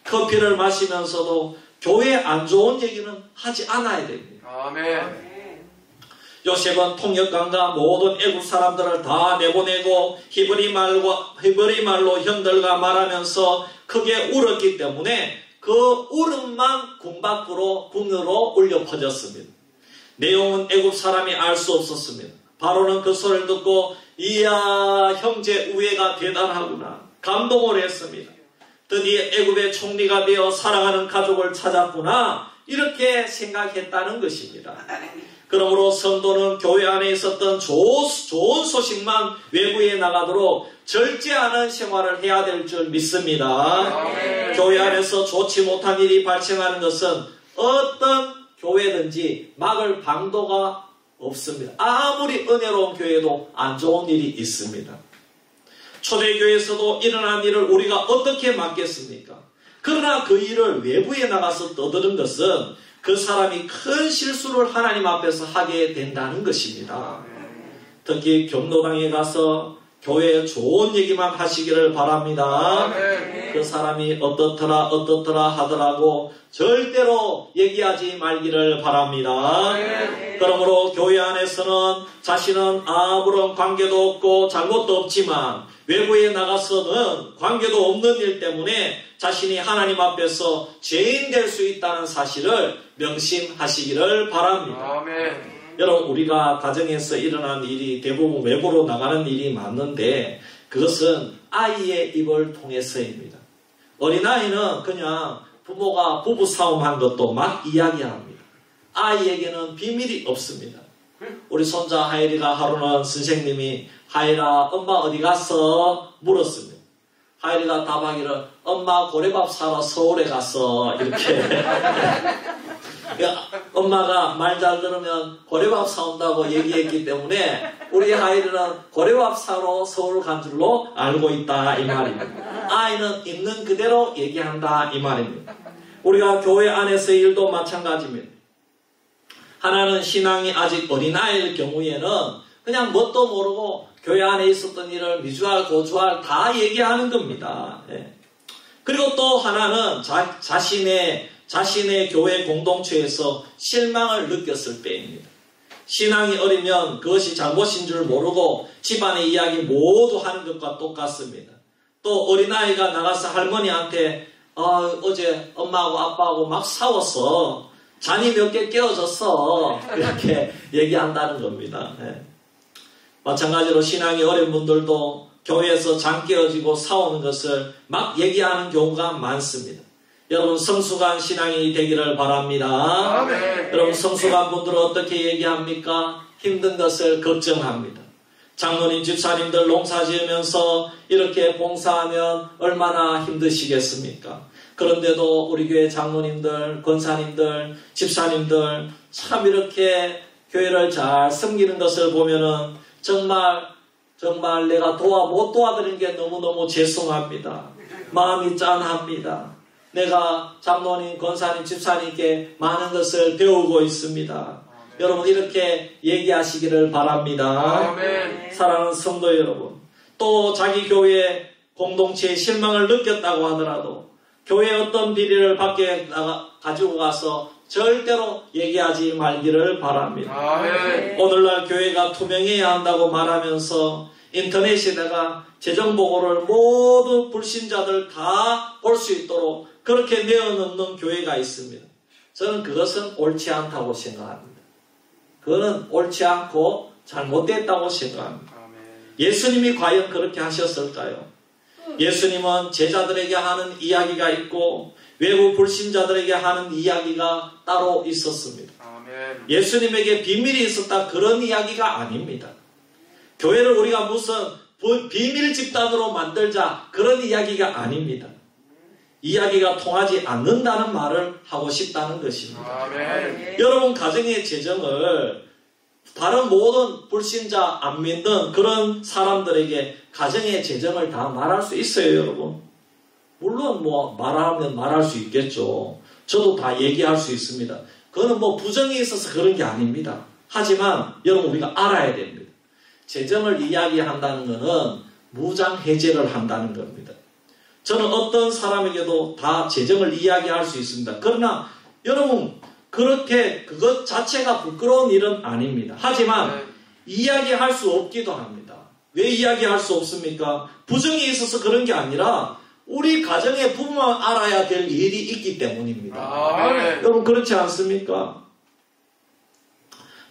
커피를 마시면서도 교회에 안 좋은 얘기는 하지 않아야 됩니다. 아멘. 요셉은 통역관과 모든 애국 사람들을 다 내보내고 히브리 말로 형들과 말하면서 크게 울었기 때문에 그 울음만 궁으로 울려 퍼졌습니다. 내용은 애국 사람이 알 수 없었습니다. 바로는 그 소리를 듣고 이야, 형제 우애가 대단하구나 감동을 했습니다. 드디어 애굽의 총리가 되어 사랑하는 가족을 찾았구나 이렇게 생각했다는 것입니다. 그러므로 성도는 교회 안에 있었던 좋은 소식만 외부에 나가도록 절제하는 생활을 해야 될 줄 믿습니다. 교회 안에서 좋지 못한 일이 발생하는 것은 어떤 교회든지 막을 방도가 없습니다. 아무리 은혜로운 교회도 안 좋은 일이 있습니다. 초대교회에서도 일어난 일을 우리가 어떻게 막겠습니까? 그러나 그 일을 외부에 나가서 떠드는 것은 그 사람이 큰 실수를 하나님 앞에서 하게 된다는 것입니다. 특히 경로당에 가서 교회에 좋은 얘기만 하시기를 바랍니다. 그 사람이 어떻더라 하더라고 절대로 얘기하지 말기를 바랍니다. 그러므로 교회 안에서는 자신은 아무런 관계도 없고 잘못도 없지만 외부에 나가서는 관계도 없는 일 때문에 자신이 하나님 앞에서 죄인 될 수 있다는 사실을 명심하시기를 바랍니다. 아멘. 여러분, 우리가 가정에서 일어난 일이 대부분 외부로 나가는 일이 맞는데 그것은 아이의 입을 통해서입니다. 어린아이는 그냥 부모가 부부싸움한 것도 막 이야기합니다. 아이에게는 비밀이 없습니다. 우리 손자 하율이가 하루는 선생님이 하율아 엄마 어디 갔어? 물었습니다. 하율이가 답하기를 엄마 고래밥 사러 서울에 갔어 이렇게. 엄마가 말 잘 들으면 고래밥 사온다고 얘기했기 때문에 우리 하율이는 고래밥 사러 서울 간 줄로 알고 있다 이 말입니다. 아이는 있는 그대로 얘기한다 이 말입니다. 우리가 교회 안에서의 일도 마찬가지입니다. 하나는 신앙이 아직 어린아이일 경우에는 그냥 뭣도 모르고 교회 안에 있었던 일을 미주알 고주알 다 얘기하는 겁니다. 그리고 또 하나는 자신의 교회 공동체에서 실망을 느꼈을 때입니다. 신앙이 어리면 그것이 잘못인 줄 모르고 집안의 이야기 모두 하는 것과 똑같습니다. 또 어린아이가 나가서 할머니한테 어제 엄마하고 아빠하고 막 싸웠어. 잔이 몇 개 깨어졌어. 이렇게 얘기한다는 겁니다. 마찬가지로 신앙이 어린 분들도 교회에서 잔 깨어지고 싸우는 것을 막 얘기하는 경우가 많습니다. 여러분 성숙한 신앙이 되기를 바랍니다. 아멘. 여러분 성숙한 분들은 어떻게 얘기합니까? 힘든 것을 걱정합니다. 장로님 집사님들 농사 지으면서 이렇게 봉사하면 얼마나 힘드시겠습니까? 그런데도 우리 교회 장로님들, 권사님들, 집사님들 참 이렇게 교회를 잘 섬기는 것을 보면은 정말 내가 못 도와드린 게 너무너무 죄송합니다. 마음이 짠합니다. 내가 장로님, 권사님, 집사님께 많은 것을 배우고 있습니다. 여러분 이렇게 얘기하시기를 바랍니다. 아멘. 사랑하는 성도 여러분, 또 자기 교회 공동체의 실망을 느꼈다고 하더라도 교회의 어떤 비리를 밖에 가지고 가서 절대로 얘기하지 말기를 바랍니다. 아멘. 오늘날 교회가 투명해야 한다고 말하면서 인터넷에다가 재정보고를 모두 불신자들 다 볼 수 있도록 그렇게 내어놓는 교회가 있습니다. 저는 그것은 옳지 않다고 생각합니다. 그거는 옳지 않고 잘못됐다고 생각합니다. 아멘. 예수님이 과연 그렇게 하셨을까요? 예수님은 제자들에게 하는 이야기가 있고 외부 불신자들에게 하는 이야기가 따로 있었습니다. 아멘. 예수님에게 비밀이 있었다 그런 이야기가 아닙니다. 교회를 우리가 무슨 비밀 집단으로 만들자 그런 이야기가 아닙니다. 이야기가 통하지 않는다는 말을 하고 싶다는 것입니다. 아멘. 여러분 가정의 재정을 다른 모든 불신자 안 믿는 그런 사람들에게 가정의 재정을 다 말할 수 있어요, 여러분. 물론 말하면 말할 수 있겠죠. 저도 다 얘기할 수 있습니다. 그거는 부정이 있어서 그런 게 아닙니다. 하지만 여러분 우리가 알아야 됩니다. 재정을 이야기한다는 것은 무장해제를 한다는 겁니다. 저는 어떤 사람에게도 다 재정을 이야기할 수 있습니다. 그러나 여러분 그렇게 그것 자체가 부끄러운 일은 아닙니다. 하지만 이야기할 수 없기도 합니다. 왜 이야기할 수 없습니까? 부정이 있어서 그런 게 아니라 우리 가정의 부모만 알아야 될 일이 있기 때문입니다. 아멘. 여러분 그렇지 않습니까?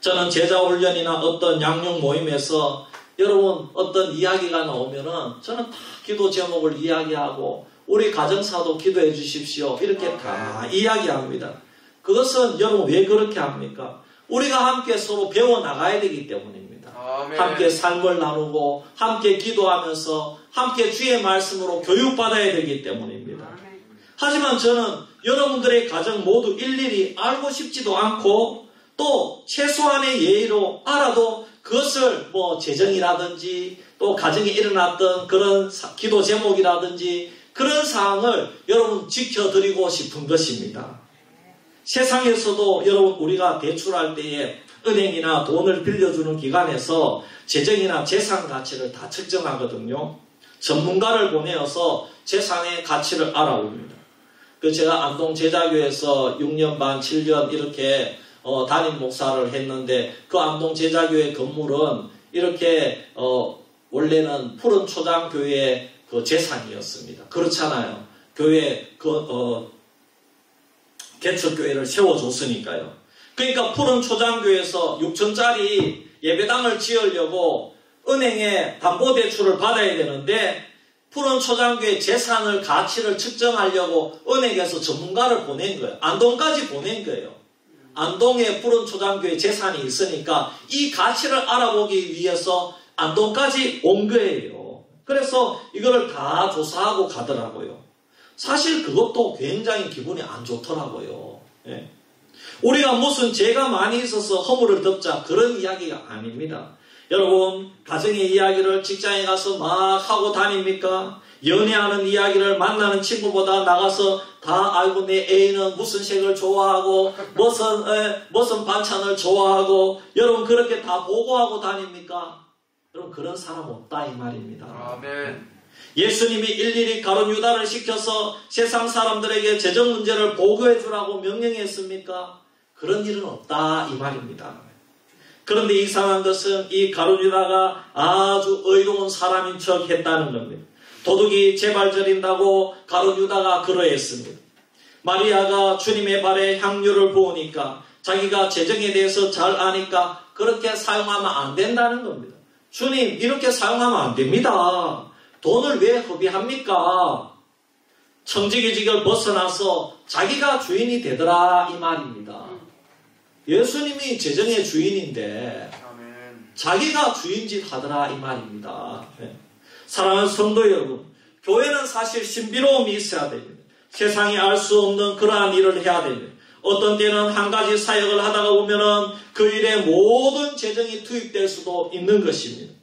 저는 제자훈련이나 어떤 양육 모임에서 여러분 어떤 이야기가 나오면은 저는 다 기도 제목을 이야기하고 우리 가정사도 기도해 주십시오. 이렇게 다 이야기합니다. 그것은 여러분 왜 그렇게 합니까? 우리가 함께 서로 배워나가야 되기 때문입니다. 아멘. 함께 삶을 나누고 함께 기도하면서 함께 주의 말씀으로 교육받아야 되기 때문입니다. 하지만 저는 여러분들의 가정 모두 일일이 알고 싶지도 않고 또 최소한의 예의로 알아도 그것을 재정이라든지 또 가정에 일어났던 그런 기도 제목이라든지 그런 사항을 여러분 지켜드리고 싶은 것입니다. 세상에서도 여러분 우리가 대출할 때에 은행이나 돈을 빌려주는 기관에서 재정이나 재산 가치를 다 측정하거든요. 전문가를 보내어서 재산의 가치를 알아봅니다. 제가 안동 제자교회에서 6년 반, 7년 이렇게 담임 목사를 했는데 그 안동 제자교회 건물은 이렇게 원래는 푸른 초장교회의 그 재산이었습니다. 그렇잖아요. 교회 개척교회를 세워줬으니까요. 그러니까 푸른 초장교회에서 6천짜리 예배당을 지으려고 은행에 담보대출을 받아야 되는데 푸른 초장교회 재산을 가치를 측정하려고 은행에서 전문가를 보낸 거예요. 안동까지 보낸 거예요. 안동에 푸른 초장교회 재산이 있으니까 이 가치를 알아보기 위해서 안동까지 온 거예요. 그래서 이거를 다 조사하고 가더라고요. 사실 그것도 굉장히 기분이 안 좋더라고요. 예. 우리가 무슨 죄가 많이 있어서 허물을 덮자 그런 이야기가 아닙니다. 여러분 가정의 이야기를 직장에 가서 막 하고 다닙니까? 연애하는 이야기를 만나는 친구보다 나가서 다 알고 내 애인은 무슨 색을 좋아하고 무슨 반찬을 좋아하고 여러분 그렇게 다 보고하고 다닙니까? 여러분 그런 사람 없다 이 말입니다. 아멘. 예수님이 일일이 가룟 유다를 시켜서 세상 사람들에게 재정 문제를 보고해 주라고 명령했습니까? 그런 일은 없다 이 말입니다. 그런데 이상한 것은 이 가룟 유다가 아주 의로운 사람인 척 했다는 겁니다. 도둑이 제발 저린다고 가룟 유다가 그러했습니다. 마리아가 주님의 발에 향유를 부으니까 자기가 재정에 대해서 잘 아니까 그렇게 사용하면 안 된다는 겁니다. 주님 이렇게 사용하면 안 됩니다. 돈을 왜 허비합니까? 청지기직을 벗어나서 자기가 주인이 되더라 이 말입니다. 예수님이 재정의 주인인데 자기가 주인짓 하더라 이 말입니다. 사랑하는 성도 여러분, 교회는 사실 신비로움이 있어야 됩니다. 세상이 알 수 없는 그러한 일을 해야 됩니다. 어떤 때는 한 가지 사역을 하다가 보면은 그 일에 모든 재정이 투입될 수도 있는 것입니다.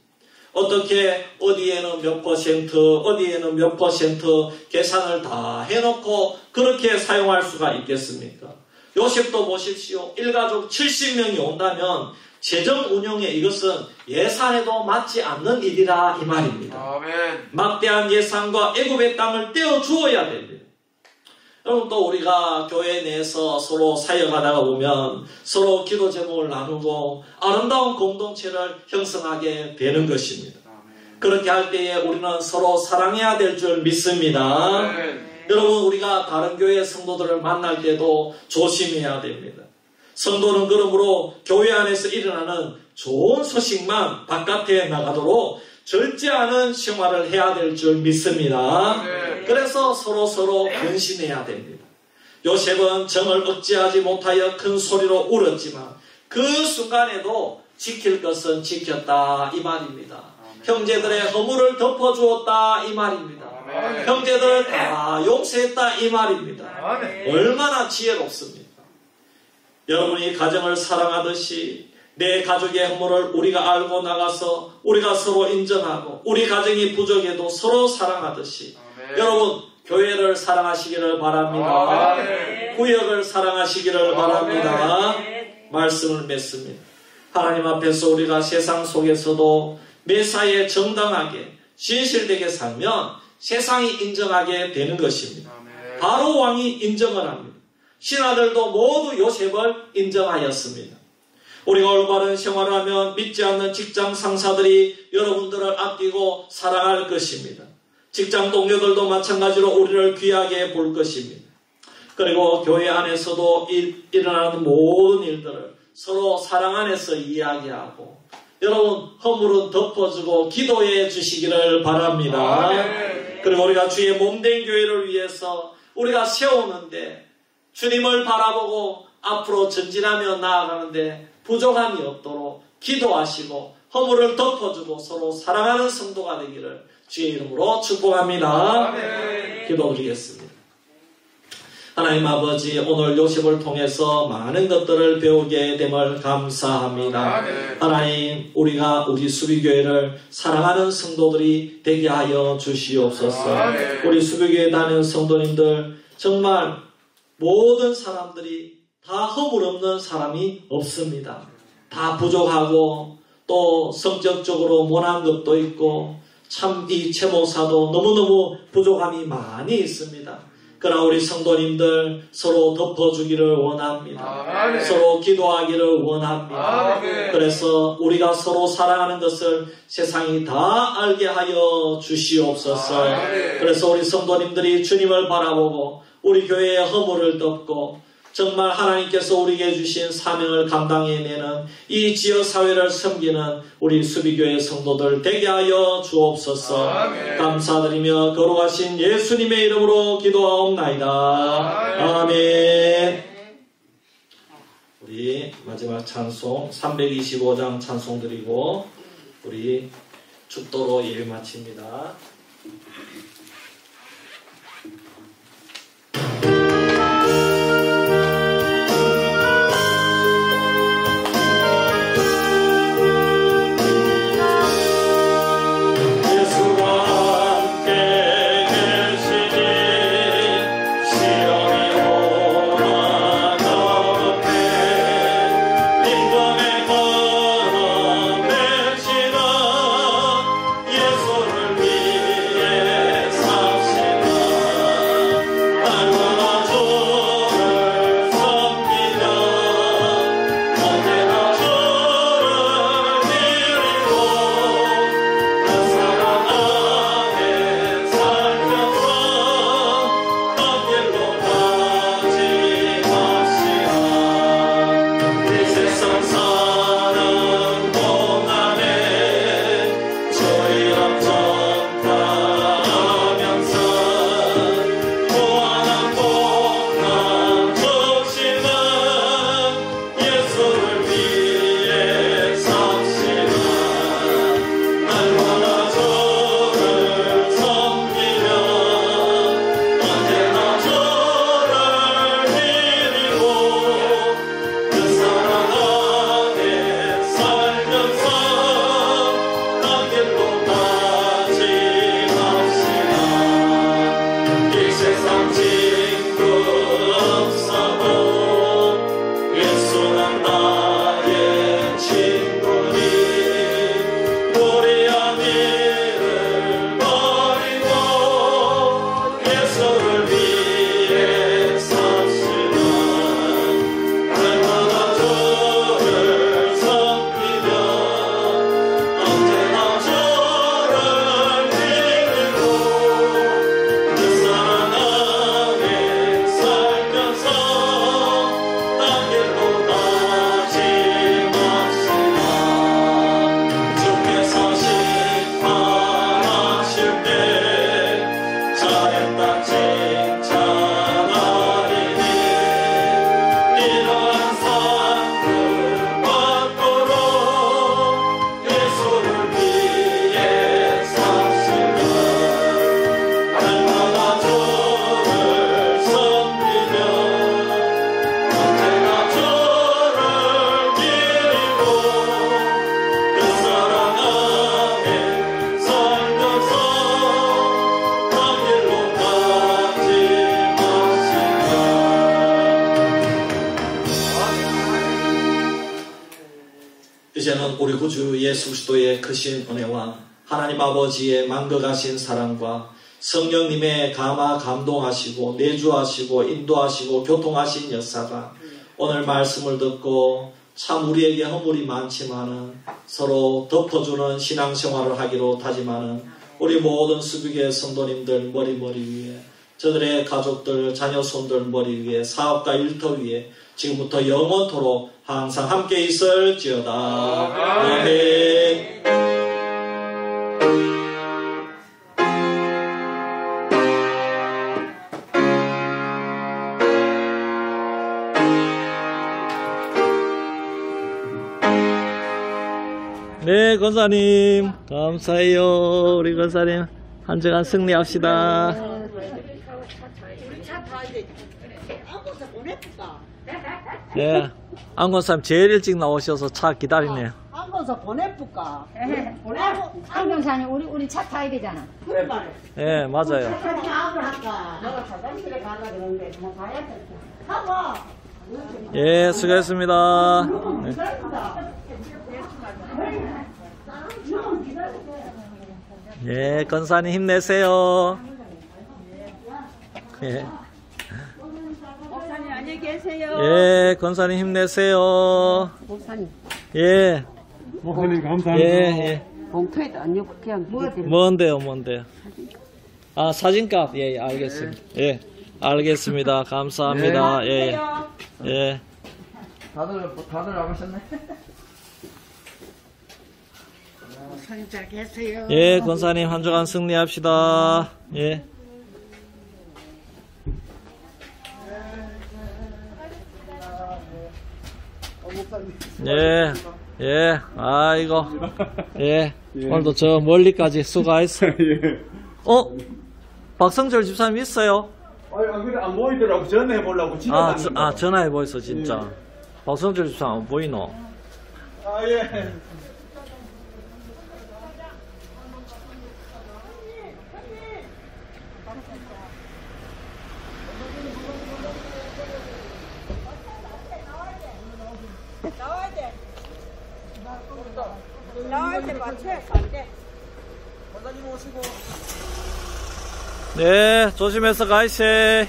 어떻게 어디에는 몇 퍼센트, 어디에는 몇 퍼센트 계산을 다 해놓고 그렇게 사용할 수가 있겠습니까? 요셉도 보십시오. 일가족 70명이 온다면 재정 운용에 이것은 예산에도 맞지 않는 일이라 이 말입니다. 아멘. 막대한 예산과 애굽의 땅을 떼어 주어야 됩니다. 여러분, 또 우리가 교회 내에서 서로 사역하다가 보면 서로 기도 제목을 나누고 아름다운 공동체를 형성하게 되는 것입니다. 그렇게 할 때에 우리는 서로 사랑해야 될 줄 믿습니다. 여러분, 우리가 다른 교회 성도들을 만날 때도 조심해야 됩니다. 성도는 그러므로 교회 안에서 일어나는 좋은 소식만 바깥에 나가도록 절제하는 생활을 해야 될 줄 믿습니다. 그래서 서로 근신해야 됩니다. 요셉은 정을 억제하지 못하여 큰 소리로 울었지만 그 순간에도 지킬 것은 지켰다 이 말입니다. 형제들의 허물을 덮어주었다 이 말입니다. 형제들을 다 용서했다 이 말입니다. 얼마나 지혜롭습니까? 여러분이 가정을 사랑하듯이 내 가족의 허물을 우리가 알고 나가서 우리가 서로 인정하고 우리 가정이 부족해도 서로 사랑하듯이 여러분 교회를 사랑하시기를 바랍니다. 구역을 사랑하시기를 바랍니다. 말씀을 맺습니다. 하나님 앞에서 우리가 세상 속에서도 매사에 정당하게 진실되게 살면 세상이 인정하게 되는 것입니다. 바로 왕이 인정을 합니다. 신하들도 모두 요셉을 인정하였습니다. 우리가 올바른 생활을 하면 믿지 않는 직장 상사들이 여러분들을 아끼고 사랑할 것입니다. 직장 동료들도 마찬가지로 우리를 귀하게 볼 것입니다. 그리고 교회 안에서도 일어나는 모든 일들을 서로 사랑 안에서 이야기하고 여러분 허물은 덮어주고 기도해 주시기를 바랍니다. 그리고 우리가 주의 몸된 교회를 위해서 우리가 세우는데 주님을 바라보고 앞으로 전진하며 나아가는데 부족함이 없도록 기도하시고 허물을 덮어주고 서로 사랑하는 성도가 되기를 주의 이름으로 축복합니다. 기도드리겠습니다. 하나님 아버지, 오늘 요셉을 통해서 많은 것들을 배우게 됨을 감사합니다. 하나님, 우리가 우리 수비교회를 사랑하는 성도들이 되게 하여 주시옵소서. 우리 수비교회 다니는 성도님들 정말 모든 사람들이 다 허물 없는 사람이 없습니다. 다 부족하고 또 성적적으로 모난 것도 있고 참 이 최목사도 너무너무 부족함이 많이 있습니다. 그러나 우리 성도님들 서로 덮어주기를 원합니다. 서로 기도하기를 원합니다. 그래서 우리가 서로 사랑하는 것을 세상이 다 알게 하여 주시옵소서. 그래서 우리 성도님들이 주님을 바라보고 우리 교회의 허물을 덮고 정말 하나님께서 우리에게 주신 사명을 감당해내는 이 지역사회를 섬기는 우리 수비교회 성도들 되게 하여 주옵소서. 감사드리며 거룩하신 예수님의 이름으로 기도하옵나이다. 아멘. 우리 마지막 찬송 325장 찬송 드리고 우리 축도로 예배 마칩니다. 예수를 위해 구주 예수 그리스도의 크신 은혜와 하나님 아버지의 만극하신 사랑과 성령님의 감동하시고 내주하시고 인도하시고 교통하신 역사가 오늘 말씀을 듣고 참 우리에게 허물이 많지만은 서로 덮어주는 신앙생활을 하기로 다짐하는 우리 모든 수비계 성도님들 머리 위에 저들의 가족들 자녀 손들 머리 위에 사업가 일터 위에 지금부터 영원토록 항상 함께 있을지어다. 아멘. 네, 권사님 감사해요. 우리 권사님 한 주간 승리합시다. 우리 차 타야 돼. 아무것도 보내줄까? 네, 안 권사님 제일 일찍 나오셔서 차 기다리네요. 아무것도 보내줄까? 안 권사님 우리 차 타야 되잖아. 그래 말해. 네, 맞아요. 그렇게 아무를 할까? 내가 화장실에 가려 그러는데 뭐 가야 돼. 가봐. 예, 수고했습니다. 네. 예, 권사님 힘내세요. 예. 목사님 안녕히 계세요. 예, 권사님 힘내세요. 목사님 예, 목사님 감사합니다. 예, 봉투에도 안 넣고 그냥 뭔데요? 아, 사진값. 예, 알겠습니다. 예, 알겠습니다. 감사합니다. 예, 예. 다들 나가셨네. 목사님 잘 계세요. 예, 권사님 한 주간 승리합시다. 예. 예, 예, 아이고, 예, 오늘도 저 멀리까지 수고했어. 예. 박성철 집사님 있어요? 근데 안 보이더라고. 전화해 보려고 전화해 보이소, 진짜. 박성철 집사님 안 보이노? 예. 나올 때 맞춰서 안 돼. 네, 조심해서 가이세.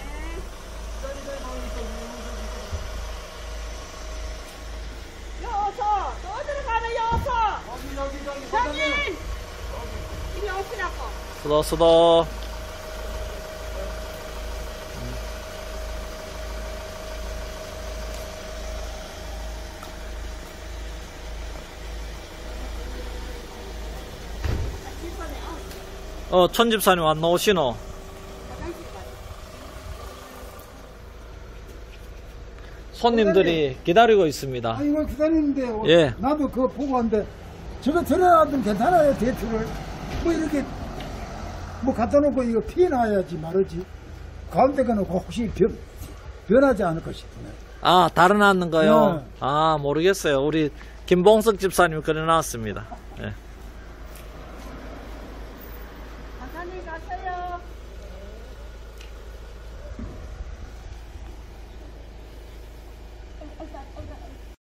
여어서 또 어디로 가면 여어서. 형님. 이리 오시라고. 수도. 천집사님 안 나오시노? 손님들이 기다리고 있습니다. 이거 기다리는데 예. 나도 그거 보고 왔는데 저거 전화하면 괜찮아요. 대출을 뭐 이렇게 뭐 갖다 놓고 이거 피해놔야지 말을지 가운데 거는 혹시 변하지 않을까 싶네. 아, 다른 앉는 거요? 네. 아, 모르겠어요. 우리 김봉석 집사님 그려놨습니다. 예. 목사님 가세요.